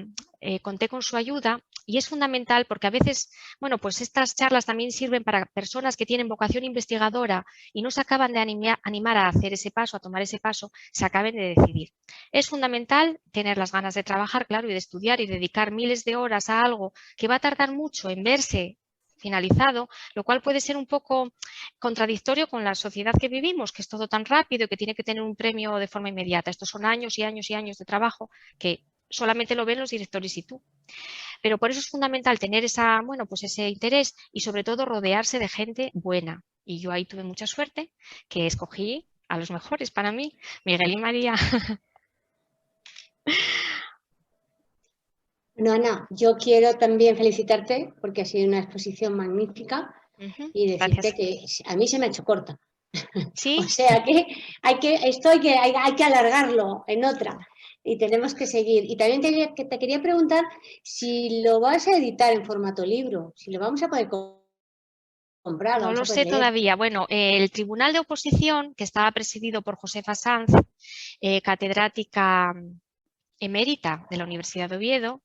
conté con su ayuda y es fundamental porque a veces, bueno, pues estas charlas también sirven para personas que tienen vocación investigadora y no se acaban de animar a hacer ese paso, a tomar ese paso, se acaben de decidir. Es fundamental tener las ganas de trabajar, claro, y de estudiar y dedicar miles de horas a algo que va a tardar mucho en verse finalizado, lo cual puede ser un poco contradictorio con la sociedad que vivimos, que es todo tan rápido y que tiene que tener un premio de forma inmediata. Estos son años y años y años de trabajo que solamente lo ven los directores y tú. Pero por eso es fundamental tener ese interés y sobre todo rodearse de gente buena. Y yo ahí tuve mucha suerte, que escogí a los mejores para mí, Miguel y María. Bueno, Ana, yo quiero también felicitarte porque ha sido una exposición magnífica y decirte gracias. que a mí se me ha hecho corta. ¿Sí? O sea que hay que alargarlo en otra y tenemos que seguir. Y también te quería preguntar si lo vas a editar en formato libro, si lo vamos a poder comprar, lo No vamos lo a poder sé leer. todavía. Bueno, el Tribunal de Oposición, que estaba presidido por Josefa Sanz, catedrática emérita de la Universidad de Oviedo,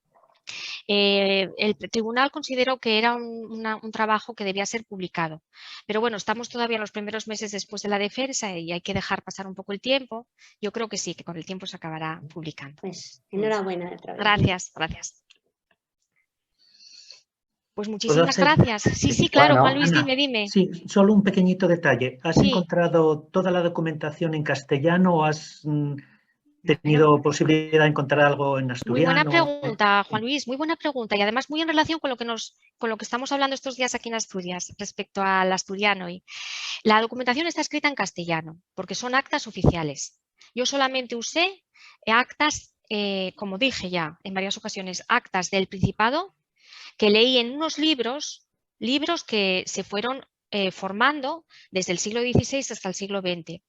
el tribunal consideró que era un trabajo que debía ser publicado. Pero bueno, estamos todavía en los primeros meses después de la defensa y hay que dejar pasar un poco el tiempo. Yo creo que sí, que con el tiempo se acabará publicando. Pues enhorabuena otra vez. Gracias, gracias. Pues ¿Puedo muchísimas hacer? gracias. Sí, sí, claro, Bueno, Juan Luis, Ana, dime. sí, solo un pequeñito detalle. ¿Has Sí. encontrado toda la documentación en castellano o has tenido posibilidad de encontrar algo en asturiano? Muy buena pregunta, Juan Luis, muy buena pregunta y además muy en relación con lo que estamos hablando estos días aquí en Asturias respecto al asturiano. Y la documentación está escrita en castellano porque son actas oficiales. Yo solamente usé actas, como dije ya en varias ocasiones, actas del Principado que leí en unos libros que se fueron formando desde el siglo XVI hasta el siglo XX.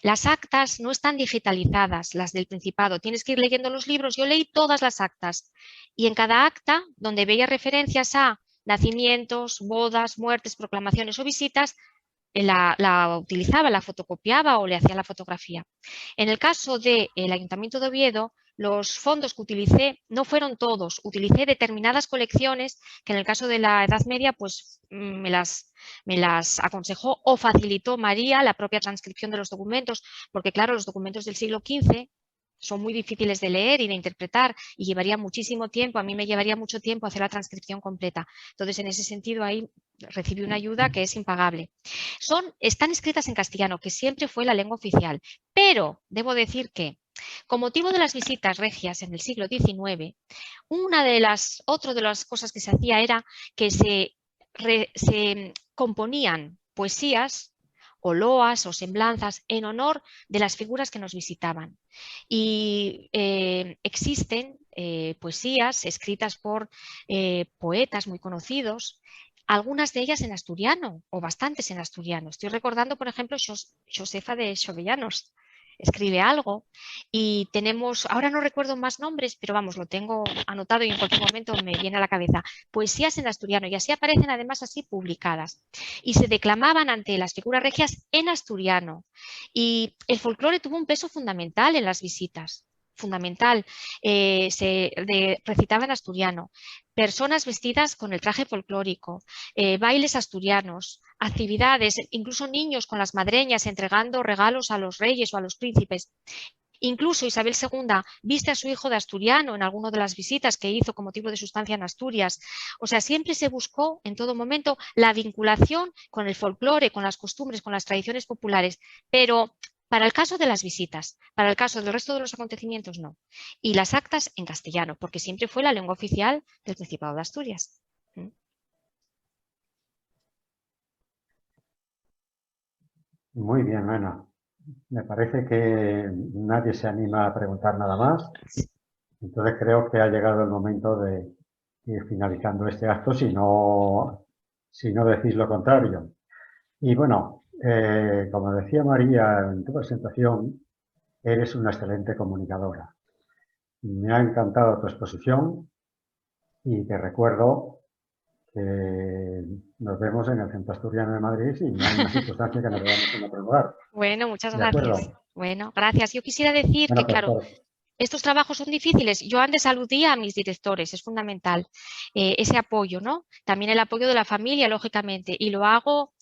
Las actas no están digitalizadas, las del Principado. Tienes que ir leyendo los libros. Yo leí todas las actas y en cada acta, donde veía referencias a nacimientos, bodas, muertes, proclamaciones o visitas, la utilizaba, la fotocopiaba o le hacía la fotografía. En el caso del Ayuntamiento de Oviedo, los fondos que utilicé no fueron todos, utilicé determinadas colecciones que en el caso de la Edad Media pues me las aconsejó o facilitó María, la propia transcripción de los documentos, porque claro, los documentos del siglo XV son muy difíciles de leer y de interpretar y llevaría muchísimo tiempo, a mí me llevaría mucho tiempo hacer la transcripción completa. Entonces, en ese sentido, ahí recibí una ayuda que es impagable. Están escritas en castellano, que siempre fue la lengua oficial, pero debo decir que con motivo de las visitas regias en el siglo XIX, otra de las cosas que se hacía era que se componían poesías o loas o semblanzas en honor de las figuras que nos visitaban. Y existen poesías escritas por poetas muy conocidos, algunas de ellas en asturiano o bastantes en asturiano. Estoy recordando, por ejemplo, Josefa de Xovellanos. Escribe algo y tenemos, ahora no recuerdo más nombres, pero vamos, lo tengo anotado y en cualquier momento me viene a la cabeza, poesías en asturiano y así aparecen además así publicadas y se declamaban ante las figuras regias en asturiano y el folclore tuvo un peso fundamental en las visitas. Fundamental, se recitaba en asturiano, personas vestidas con el traje folclórico, bailes asturianos, actividades, incluso niños con las madreñas entregando regalos a los reyes o a los príncipes. Incluso Isabel II viste a su hijo de asturiano en alguna de las visitas que hizo con motivo de su estancia en Asturias. O sea, siempre se buscó en todo momento la vinculación con el folclore, con las costumbres, con las tradiciones populares, pero para el caso de las visitas, para el caso del resto de los acontecimientos, no. Y las actas en castellano, porque siempre fue la lengua oficial del Principado de Asturias. Muy bien, Ana. Me parece que nadie se anima a preguntar nada más. Entonces creo que ha llegado el momento de ir finalizando este acto, si no decís lo contrario. Y bueno, como decía María en tu presentación, eres una excelente comunicadora. Me ha encantado tu exposición y te recuerdo que nos vemos en el Centro Asturiano de Madrid y no hay una circunstancia que nos veamos en otro lugar. Bueno, muchas ¿De gracias. acuerdo? Bueno, gracias. Yo quisiera decir Bueno, que, claro, estos trabajos son difíciles. Yo antes aludía a mis directores, es fundamental ese apoyo, ¿no? También el apoyo de la familia, lógicamente. Y lo hago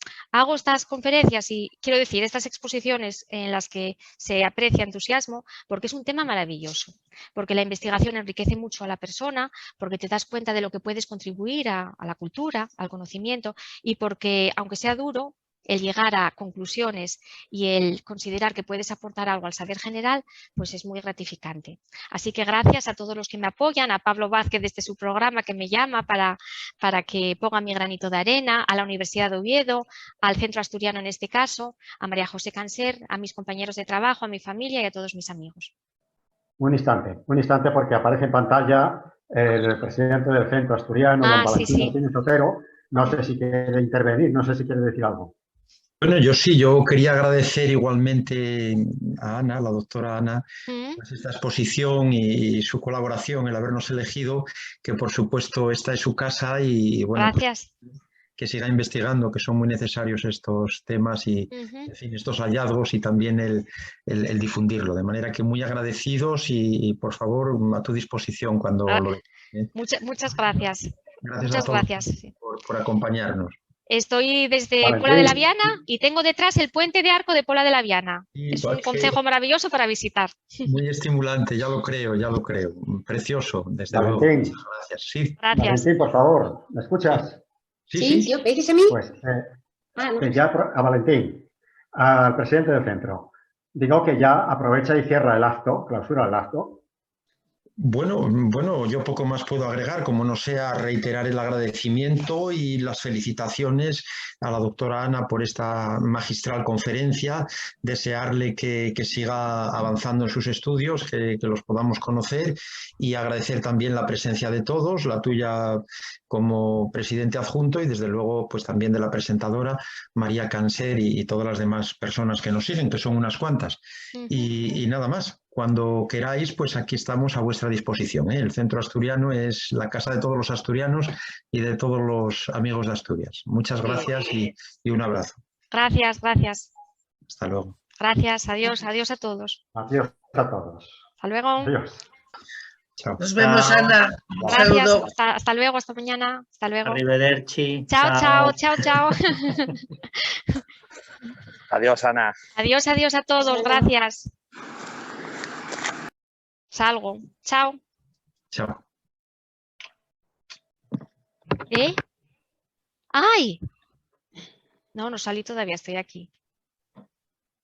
estas conferencias y quiero decir, estas exposiciones en las que se aprecia entusiasmo, porque es un tema maravilloso. Porque la investigación enriquece mucho a la persona, porque te das cuenta de lo que puedes contribuir a la cultura, al conocimiento y porque, aunque sea duro, el llegar a conclusiones y el considerar que puedes aportar algo al saber general, pues es muy gratificante. Así que gracias a todos los que me apoyan, a Pablo Vázquez desde su programa que me llama para que ponga mi granito de arena, a la Universidad de Oviedo, al Centro Asturiano en este caso, a María José Canser, a mis compañeros de trabajo, a mi familia y a todos mis amigos. Un instante porque aparece en pantalla el presidente del Centro Asturiano, don Valentino Martínez Otero, No sé si quiere intervenir, no sé si quiere decir algo. Bueno, yo quería agradecer igualmente a Ana, la doctora Ana, pues esta exposición y su colaboración, el habernos elegido, que por supuesto esta es su casa y bueno, Gracias. pues, que siga investigando, que son muy necesarios estos temas y en fin, estos hallazgos y también el difundirlo. De manera que muy agradecidos y por favor a tu disposición cuando lo veas. Muchas gracias. Gracias Muchas a todos gracias. por acompañarnos. Estoy desde Valentín. Pola de la Viana y tengo detrás el puente de arco de Pola de la Viana. Y Es un concejo maravilloso para visitar. muy estimulante, ya lo creo. Precioso, desde luego. Valentín, Muchas gracias. Sí, Gracias. Valentín, por favor, ¿me escuchas? Sí, ¿me dices a mí? Pues No. que ya a Valentín, al presidente del centro, digo que ya aprovecha y cierra el acto, clausura el acto. Bueno, yo poco más puedo agregar, como no sea reiterar el agradecimiento y las felicitaciones a la doctora Ana por esta magistral conferencia, desearle que siga avanzando en sus estudios, que los podamos conocer y agradecer también la presencia de todos, la tuya como presidente adjunto y desde luego pues también de la presentadora María Canser y todas las demás personas que nos siguen, que son unas cuantas. Y nada más. Cuando queráis, pues aquí estamos a vuestra disposición, ¿eh? El Centro Asturiano es la casa de todos los asturianos y de todos los amigos de Asturias. Muchas gracias y un abrazo. Gracias. Hasta luego. Gracias. Adiós a todos. Adiós a todos. Hasta luego. Adiós. Chao. Nos vemos, Ana. Un Gracias. saludo. Hasta luego, hasta mañana. Hasta luego. Arrivederci. Chao. Adiós, Ana. Adiós a todos. Gracias. Salgo. Chao. Chao. ¿Eh? ¡Ay! No salí todavía, estoy aquí.